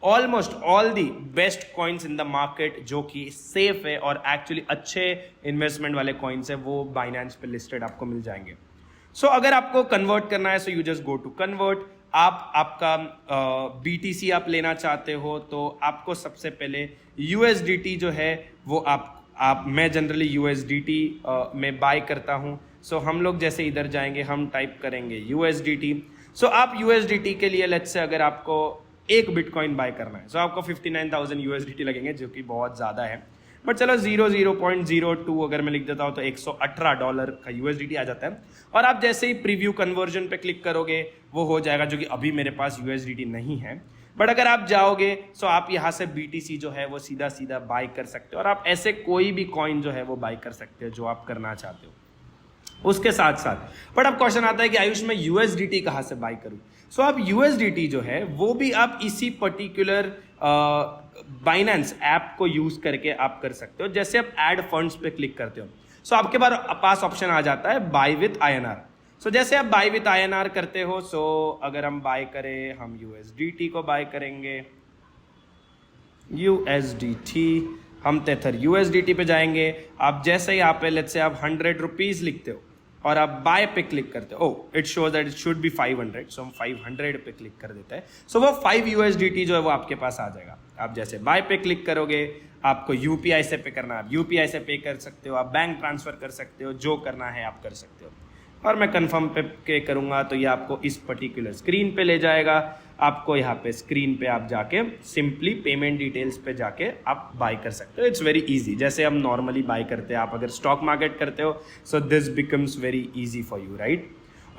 Almost all the best coins in the market जो कि सेफ है और एक्चुअली अच्छे इन्वेस्टमेंट वाले कॉइन्स है, वो बाइनेंस पे लिस्टेड आपको मिल जाएंगे. सो अगर आपको कन्वर्ट करना है, so you just go to convert. आप आपका BTC आप लेना चाहते हो तो आपको सबसे पहले USDT जो है वो आप मैं जनरली USDT में बाय करता हूँ. सो हम लोग जैसे इधर जाएंगे, हम टाइप करेंगे USDT. सो आप USDT के लिए लेट्स से अगर आपको एक बिटकॉइन बाय करना है, सो आपको 59,000 USDT लगेंगे, जो कि बहुत ज़्यादा है. बट चलो 0.02 अगर मैं लिख देता हूँ तो $118 का USDT आ जाता है. और आप जैसे ही प्रीव्यू कन्वर्जन पे क्लिक करोगे वो हो जाएगा, जो कि अभी मेरे पास USDT नहीं है. बट अगर आप जाओगे सो आप यहाँ से BTC जो है वो सीधा सीधा बाय कर सकते हो, और आप ऐसे कोई भी कॉइन जो है वो बाय कर सकते हो जो आप करना चाहते हो. उसके साथ साथ बट अब क्वेश्चन आता है कि आयुष में USDT कहाँ से बाय करूँ. सो आप USDT जो है वो भी आप इसी पर्टिकुलर बाइनेंस ऐप को यूज करके आप कर सकते हो. जैसे आप ऐड फंड्स पे क्लिक करते हो, सो आपके पास ऑप्शन आ जाता है बाय विथ INR. सो जैसे आप बाय विथ INR करते हो, सो अगर हम बाय करें, हम USDT को बाय करेंगे, USDT, हम तेथर USDT पे जाएंगे. आप जैसे ही यहाँ पे लेट्स से आप 100 रुपीज लिखते हो और आप बाय पे क्लिक करते हो, it shows that it should be 500, सो हम 500 पे क्लिक कर देते हैं. सो वो 5 USDT जो है वो आपके पास आ जाएगा. आप जैसे बाय पे क्लिक करोगे, आपको UPI से पे करना है, आप UPI से पे कर सकते हो, आप बैंक ट्रांसफर कर सकते हो, जो करना है आप कर सकते हो. और मैं कंफर्म पे करूंगा तो ये आपको इस पर्टिकुलर स्क्रीन पे ले जाएगा. आपको यहाँ पे स्क्रीन पे आप जाके सिंपली पेमेंट डिटेल्स पे जाके आप बाय कर सकते हो. इट्स वेरी इजी, जैसे हम नॉर्मली बाय करते हैं. आप अगर स्टॉक मार्केट करते हो, so this becomes very easy for you, right.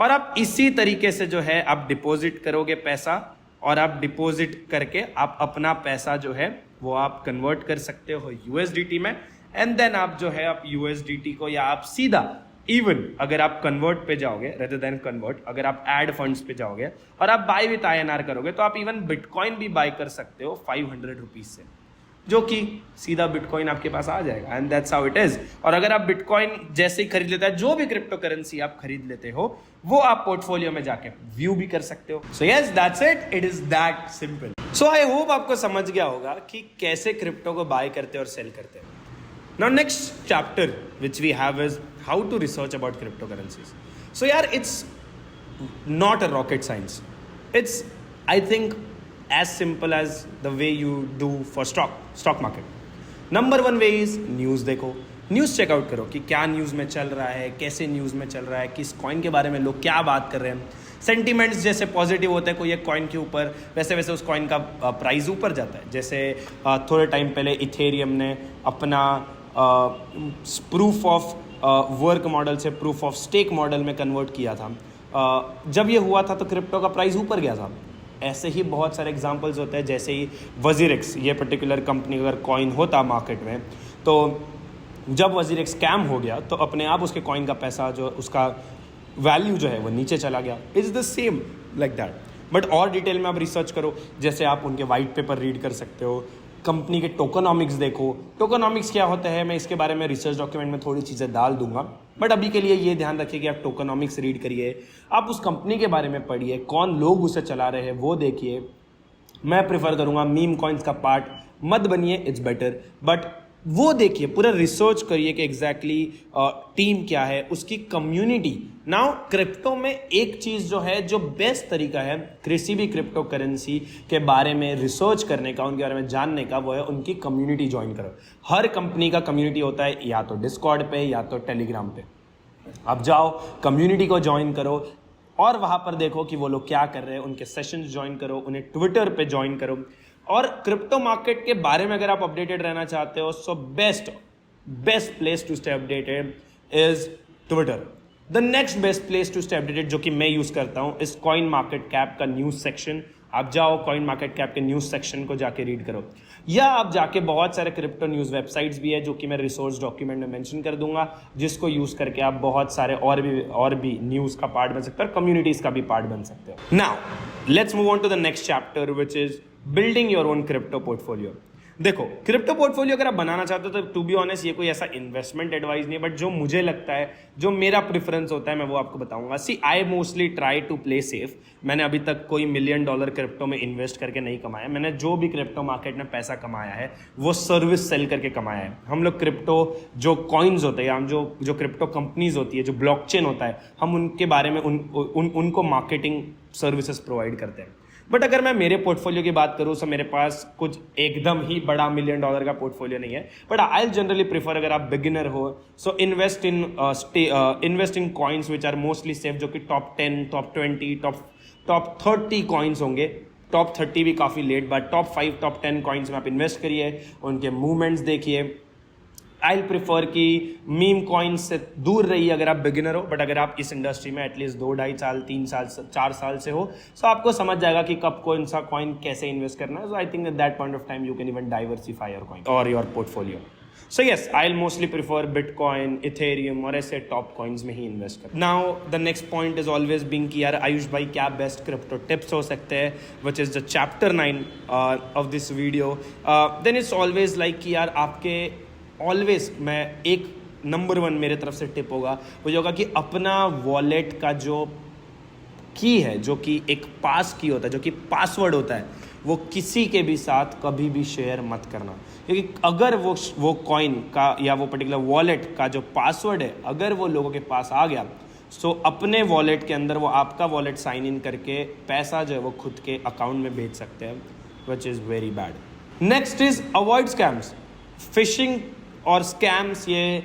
और आप इसी तरीके से जो है आप डिपॉजिट करोगे पैसा, और आप डिपॉजिट करके आप अपना पैसा जो है वो आप कन्वर्ट कर सकते हो USDT में. एंड देन आप जो है आप USDT को, या आप सीधा इवन अगर आप कन्वर्ट पे जाओगे रेदर देन कन्वर्ट, अगर आप ऐड फंड्स पे जाओगे और आप बाय विथ INR करोगे, तो आप इवन बिटकॉइन भी बाय कर सकते हो 500 रुपीज से, जो कि सीधा बिटकॉइन आपके पास आ जाएगा. And that's how it is. और अगर आप बिटकॉइन जैसे ही खरीद लेते हैं, जो भी क्रिप्टो करेंसी आप खरीद लेते हो, वो आप पोर्टफोलियो में जाके व्यू भी कर सकते हो. So yes, that's it. It is that simple. So I hope आपको समझ गया होगा कि कैसे क्रिप्टो को बाय करते हैं और सेल करते हैं. Now next chapter which we have is how to research about cryptocurrencies. So yaar, it's not a rocket science. It's, I think, as simple as the way you do for stock market. Number one way is news. देखो, news checkout करो कि क्या news में चल रहा है, कैसे news में चल रहा है, किस कॉइन के बारे में लोग क्या बात कर रहे हैं. सेंटिमेंट्स जैसे पॉजिटिव होते हैं कोई एक कॉइन के ऊपर, वैसे वैसे उस कॉइन का प्राइस ऊपर जाता है. जैसे थोड़े टाइम पहले इथेरियम ने अपना प्रूफ ऑफ वर्क मॉडल से प्रूफ ऑफ स्टेक मॉडल में कन्वर्ट किया था. जब ये हुआ था तो क्रिप्टो का प्राइस ऊपर गया था. ऐसे ही बहुत सारे एग्जांपल्स होते हैं. जैसे ही वजीरेक्स, ये पर्टिकुलर कंपनी अगर कॉइन होता मार्केट में, तो जब वजीरेक्स स्कैम हो गया तो अपने आप उसके कॉइन का पैसा जो उसका वैल्यू जो है वो नीचे चला गया. It's the same like that. But और डिटेल में आप रिसर्च करो, जैसे आप उनके वाइट पेपर रीड कर सकते हो, कंपनी के टोकनॉमिक्स देखो. टोकनॉमिक्स क्या होता है, मैं इसके बारे में रिसर्च डॉक्यूमेंट में थोड़ी चीज़ें डाल दूंगा. बट अभी के लिए ये ध्यान रखिए कि आप टोकनॉमिक्स रीड करिए, आप उस कंपनी के बारे में पढ़िए, कौन लोग उसे चला रहे हैं वो देखिए. मैं प्रेफर करूँगा मीम कॉइन्स का पार्ट मत बनिए, इट्स बेटर. बट वो देखिए, पूरा रिसर्च करिए कि एग्जैक्टली टीम क्या है, उसकी कम्युनिटी. नाउ क्रिप्टो में एक चीज़ जो है, जो बेस्ट तरीका है किसी भी क्रिप्टो करेंसी के बारे में रिसर्च करने का, उनके बारे में जानने का, वो है उनकी कम्युनिटी ज्वाइन करो. हर कंपनी का कम्युनिटी होता है, या तो डिस्कॉर्ड पे या तो टेलीग्राम पे. आप जाओ, कम्युनिटी को ज्वाइन करो और वहाँ पर देखो कि वो लोग क्या कर रहे हैं, उनके सेशंस ज्वाइन करो, उन्हें ट्विटर पे ज्वाइन करो. और क्रिप्टो मार्केट के बारे में अगर आप अपडेटेड रहना चाहते हो, so best place to stay updated is Twitter. The next best place to stay updated जो कि मैं यूज करता हूं इस कॉइन मार्केट कैप का न्यूज सेक्शन. आप जाओ, कॉइन मार्केट कैप के न्यूज सेक्शन को जाके रीड करो, या आप जाके बहुत सारे क्रिप्टो न्यूज वेबसाइट्स भी है जो कि मैं रिसोर्स डॉक्यूमेंट में मेंशन कर दूंगा, जिसको यूज करके आप बहुत सारे और भी न्यूज का पार्ट बन सकते हो, कम्युनिटीज का भी पार्ट बन सकते हो. Now let's move on to the next chapter which is building your own crypto portfolio. देखो, क्रिप्टो पोर्टफोलियो अगर आप बनाना चाहते हो तो टू बी ऑनेस्ट ये कोई ऐसा इन्वेस्टमेंट एडवाइस नहीं है, बट जो मुझे लगता है, जो मेरा प्रेफरेंस होता है, मैं वो आपको बताऊंगा। See I mostly try to play safe. मैंने अभी तक कोई $1 मिलियन क्रिप्टो में इन्वेस्ट करके नहीं कमाया। मैंने जो भी क्रिप्टो मार्केट में पैसा कमाया है वो सर्विस सेल करके कमाया है। हम लोग क्रिप्टो जो कॉइन्स होते हैं, हम जो क्रिप्टो कंपनीज होती है, जो ब्लॉकचेन होता है, हम उनके बारे में उनको मार्केटिंग सर्विसेज प्रोवाइड करते हैं। बट अगर मैं मेरे पोर्टफोलियो की बात करूँ तो मेरे पास कुछ एकदम ही बड़ा $1 मिलियन का पोर्टफोलियो नहीं है, बट आई जनरली प्रीफर, अगर आप बिगिनर हो, so invest in coins which are mostly safe, जो कि टॉप 10, टॉप 20, टॉप 30 कॉइन्स होंगे। टॉप 30 भी काफ़ी late, but top 5, top 10 coins में आप इन्वेस्ट करिए, उनके मूवमेंट्स देखिए। आई प्रिफर कि मीम कॉइन्स से दूर रहिए अगर आप बिगिनर हो, बट अगर आप इस इंडस्ट्री में एटलीस्ट 2, 2.5 साल, 3 साल, 4 साल से हो, सो आपको समझ जाएगा कि कब कौन सा कॉइन कैसे इन्वेस्ट करना है। So I think at that point of time you can even diversify your coin और your portfolio. So yes, I will mostly prefer bitcoin, ethereum और ऐसे टॉप कॉइन्स में ही इन्वेस्ट कर। Now the next point is always being कि यार आयुष भाई क्या बेस्ट क्रिप्टो टिप्स हो सकते हैं, which is the chapter 9 of this video. Then it's always like कि यार आपके ऑलवेज, मैं एक नंबर 1 मेरे तरफ से टिप होगा, वो ये होगा कि अपना वॉलेट का जो की है, जो कि एक पास की होता है, जो कि पासवर्ड होता है, वो किसी के भी साथ कभी भी शेयर मत करना। क्योंकि अगर वो कॉइन का या वो पर्टिकुलर वॉलेट का जो पासवर्ड है, अगर वो लोगों के पास आ गया, सो अपने वॉलेट के अंदर वो आपका वॉलेट साइन इन करके पैसा जो है वो खुद के अकाउंट में भेज सकते हैं, which is very bad. Next is avoid scams. Fishing और स्कैम्स ये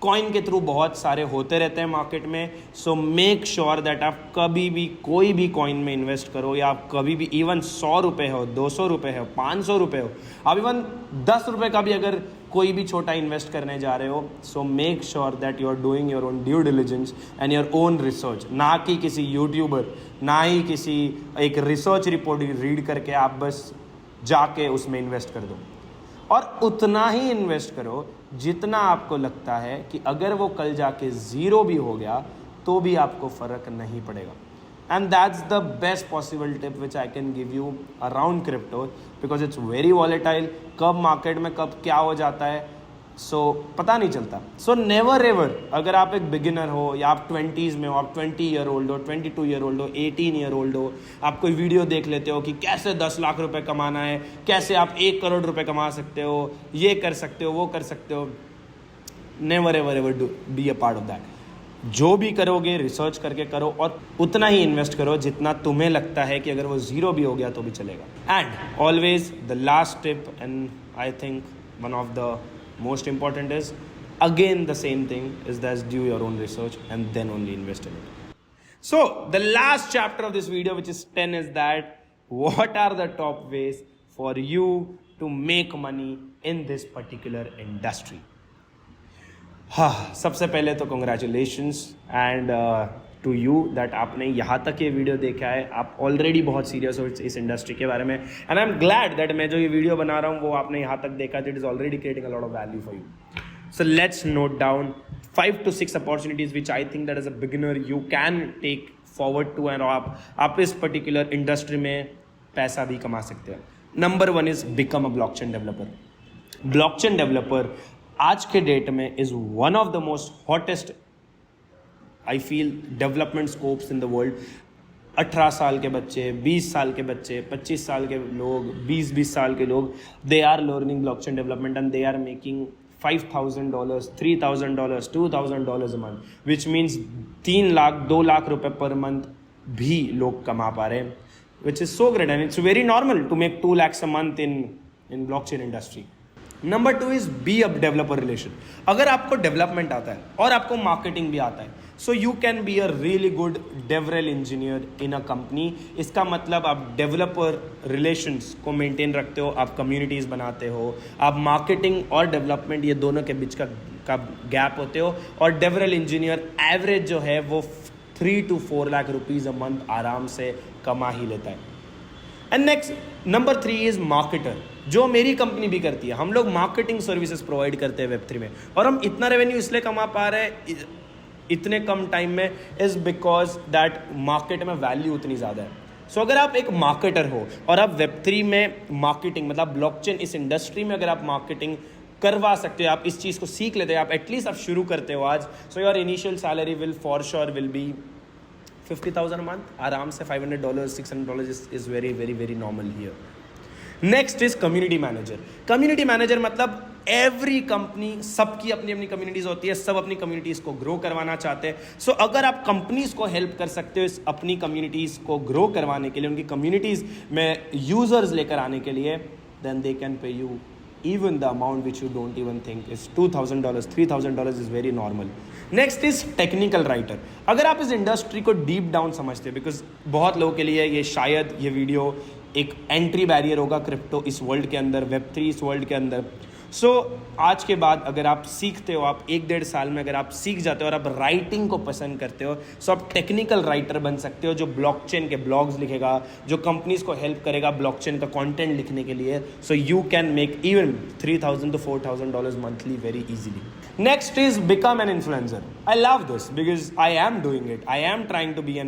कॉइन के थ्रू बहुत सारे होते रहते हैं मार्केट में। सो मेक श्योर दैट आप कभी भी कोई भी कॉइन में इन्वेस्ट करो, या आप कभी भी इवन 100 रुपये हो, 200 रुपये हो, 500 रुपये हो, आप इवन 10 रुपये का भी अगर कोई भी छोटा इन्वेस्ट करने जा रहे हो, so make sure that you are doing your own due diligence and your own research. ना कि किसी यूट्यूबर, ना ही किसी एक रिसर्च रिपोर्ट रीड करके आप बस जाके उसमें इन्वेस्ट कर दो। और उतना ही इन्वेस्ट करो जितना आपको लगता है कि अगर वो कल जाके ज़ीरो भी हो गया तो भी आपको फ़र्क नहीं पड़ेगा। And that's the best possible tip which I can give you around crypto, because it's very volatile. कब मार्केट में कब क्या हो जाता है सो पता नहीं चलता। सो नेवर एवर, अगर आप एक बिगिनर हो या आप 20s में हो, आप 20 ईयर ओल्ड हो, 22 ईयर ओल्ड हो, 18 ईयर ओल्ड हो, आप कोई वीडियो देख लेते हो कि कैसे 10 लाख रुपए कमाना है, कैसे आप 1 करोड़ रुपए कमा सकते हो, ये कर सकते हो, वो कर सकते हो, never ever ever do be a part of that. जो भी करोगे रिसर्च करके करो और उतना ही इन्वेस्ट करो जितना तुम्हें लगता है कि अगर वो ज़ीरो भी हो गया तो भी चलेगा। And always the last tip, and I think one of the most important is, again the same thing, is that do your own research and then only invest in it. So the last chapter of this video, which is 10, is that what are the top ways for you to make money in this particular industry. सबसे पहले तो congratulations and to you that आपने यहाँ तक ये video देखा है। आप ऑलरेडी बहुत सीरियस हो इस इंडस्ट्री के बारे में, and I am glad that मैं जो ये वीडियो बना रहा हूँ वो आपने यहाँ तक देखा। It is already creating a lot of value for you. So let's note down 5 to 6 opportunities which I think that as a beginner you can take forward to, and आप इस पर्टिकुलर इंडस्ट्री में पैसा भी कमा सकते हैं। Number 1 is become a blockchain developer. Blockchain developer आज के डेट में is one of the most hottest I feel development scopes in the world. 18 साल के बच्चे, 20 साल के बच्चे, 25 साल के लोग, 20 साल के लोग, they are learning blockchain development and they are making $5,000, $3,000, $2,000 a month, which means 3 lakh 2 lakh रुपए पर मंथ भी लोग कमा पा रहे हैं, which is so great and it's very normal to make 2 lakhs a month in blockchain industry. Number 2 is be a developer relation. अगर आपको development आता है और आपको मार्केटिंग भी आता है, so you can be a really good devrel engineer in a company. इसका मतलब आप डेवलपर रिलेशंस को मेंटेन रखते हो, आप कम्युनिटीज़ बनाते हो, आप मार्केटिंग और डेवलपमेंट ये दोनों के बीच का गैप होते हो, और डेवरेल इंजीनियर एवरेज जो है वो 3 to 4 lakh rupees a month आराम से कमा ही लेता है। And next number 3 is marketer, जो मेरी कंपनी भी करती है। हम लोग मार्केटिंग सर्विसेज प्रोवाइड करते हैं Web3 में, और हम इतना रेवेन्यू इसलिए कमा पा रहे हैं इतने कम टाइम में, इज बिकॉज दैट मार्केट में वैल्यू उतनी ज़्यादा है। सो अगर आप एक मार्केटर हो और आप Web3 में मार्केटिंग मतलब ब्लॉकचेन इस इंडस्ट्री में अगर आप मार्केटिंग करवा सकते हो, आप इस चीज़ को सीख लेते हो, आप एटलीस्ट आप शुरू करते हो आज, so your initial salary will for sure will be 50,000 month, आराम से $500 $600 is very very very normal here. Next is community manager. Community manager मतलब एवरी कंपनी, सबकी अपनी अपनी कम्युनिटीज होती है, सब अपनी कम्युनिटीज को ग्रो करवाना चाहते हैं. सो अगर आप कंपनीज को हेल्प कर सकते हो इस अपनी कम्युनिटीज को ग्रो करवाने के लिए, उनकी कम्युनिटीज में यूजर्स लेकर आने के लिए, then they can pay you even the amount which you don't even think is $2,000 $3,000 is very normal. Next is technical writer. अगर आप इस इंडस्ट्री को डीप डाउन समझते हैं, बिकॉज बहुत लोगों के लिए ये शायद ये वीडियो एक एंट्री बैरियर होगा क्रिप्टो इस वर्ल्ड के अंदर, Web3 इस वर्ल्ड के अंदर. सो आज के बाद अगर आप सीखते हो, आप 1-1.5 साल में अगर आप सीख जाते हो और आप राइटिंग को पसंद करते हो, सो आप टेक्निकल राइटर बन सकते हो जो ब्लॉकचेन के ब्लॉग्स लिखेगा, जो कंपनीज को हेल्प करेगा ब्लॉकचेन का कंटेंट लिखने के लिए. So you can make even $3,000 to $4,000 monthly very easily. Next is become an influencer. I love this because I am doing it. I am trying to be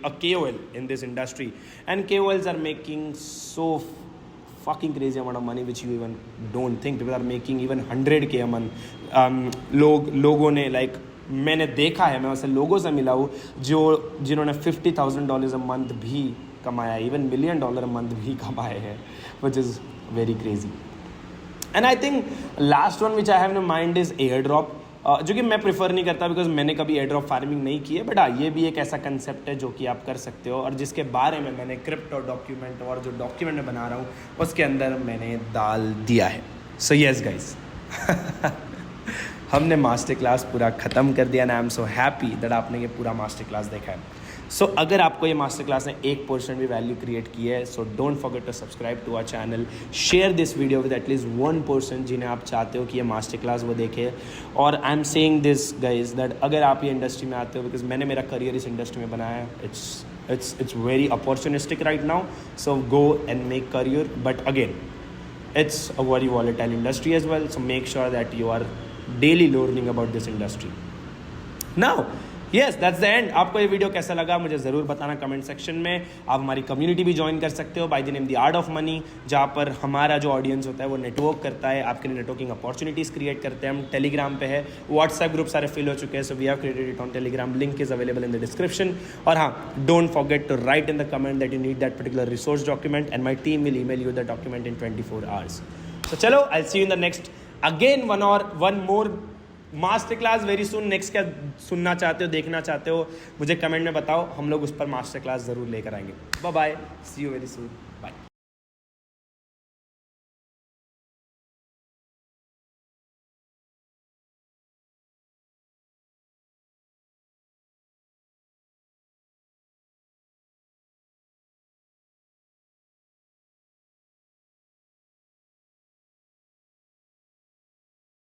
a KOL in this industry, and KOLs are making so fucking crazy amount of money which you even don't think. People are making even 100K a month. लोगों ने like मैंने देखा है, मैं वैसे लोगों से मिला हूँ जिन्होंने $50,000 a month भी कमाया, even $1 million a month भी कमाए हैं, which is very crazy. And I think last one which I have in mind is airdrop. जो कि मैं प्रेफर नहीं करता बिकॉज मैंने कभी एयरड्रॉप फार्मिंग नहीं की है, बट हाँ ये भी एक ऐसा कंसेप्ट है जो कि आप कर सकते हो और जिसके बारे में मैंने क्रिप्टो डॉक्यूमेंट और जो डॉक्यूमेंट मैं बना रहा हूँ उसके अंदर मैंने डाल दिया है. सो यस गाइस, हमने मास्टर क्लास पूरा ख़त्म कर दिया ना. I am so happy that आपने ये पूरा मास्टर क्लास देखा है. सो अगर आपको ये मास्टर क्लास ने 1% भी वैल्यू क्रिएट की है, so don't forget to subscribe to our channel, share this video with at least 1% जिन्हें आप चाहते हो कि ये मास्टर क्लास वो देखे. और I am saying this guys that अगर आप ये इंडस्ट्री में आते हो, बिकॉज मैंने मेरा करियर इस इंडस्ट्री में बनाया है, it's very opportunistic right now, so go and make career, but again it's a very volatile industry as well, so make sure that you are daily learning about this industry. Now yes, that's the end. आपको ये video कैसा लगा मुझे ज़रूर बताना comment section में. आप हमारी कम्युनिटी भी ज्वाइन कर सकते हो bye the name the art of money, जहाँ पर हमारा जो ऑडियंस होता है वो नेटवर्क करता है, आपके लिए नेटवर्किंग अपॉर्चुनिटीज़ क्रिएट करते हैं. हम टेलीग्राम पे है, व्हाट्सएप ग्रुप सारे फिल हो चुके हैं, so we have created it on Telegram, link is available in the description. और हाँ, don't forget to write in the comment that you need that particular resource document and my team will email you the document in 24 hours. तो चलो, I will see you in the next again one more master class very soon. Next क्या सुनना चाहते हो, देखना चाहते हो, मुझे कमेंट में बताओ, हम लोग उस पर मास्टर क्लास ज़रूर लेकर आएंगे. Bye bye, see you very soon.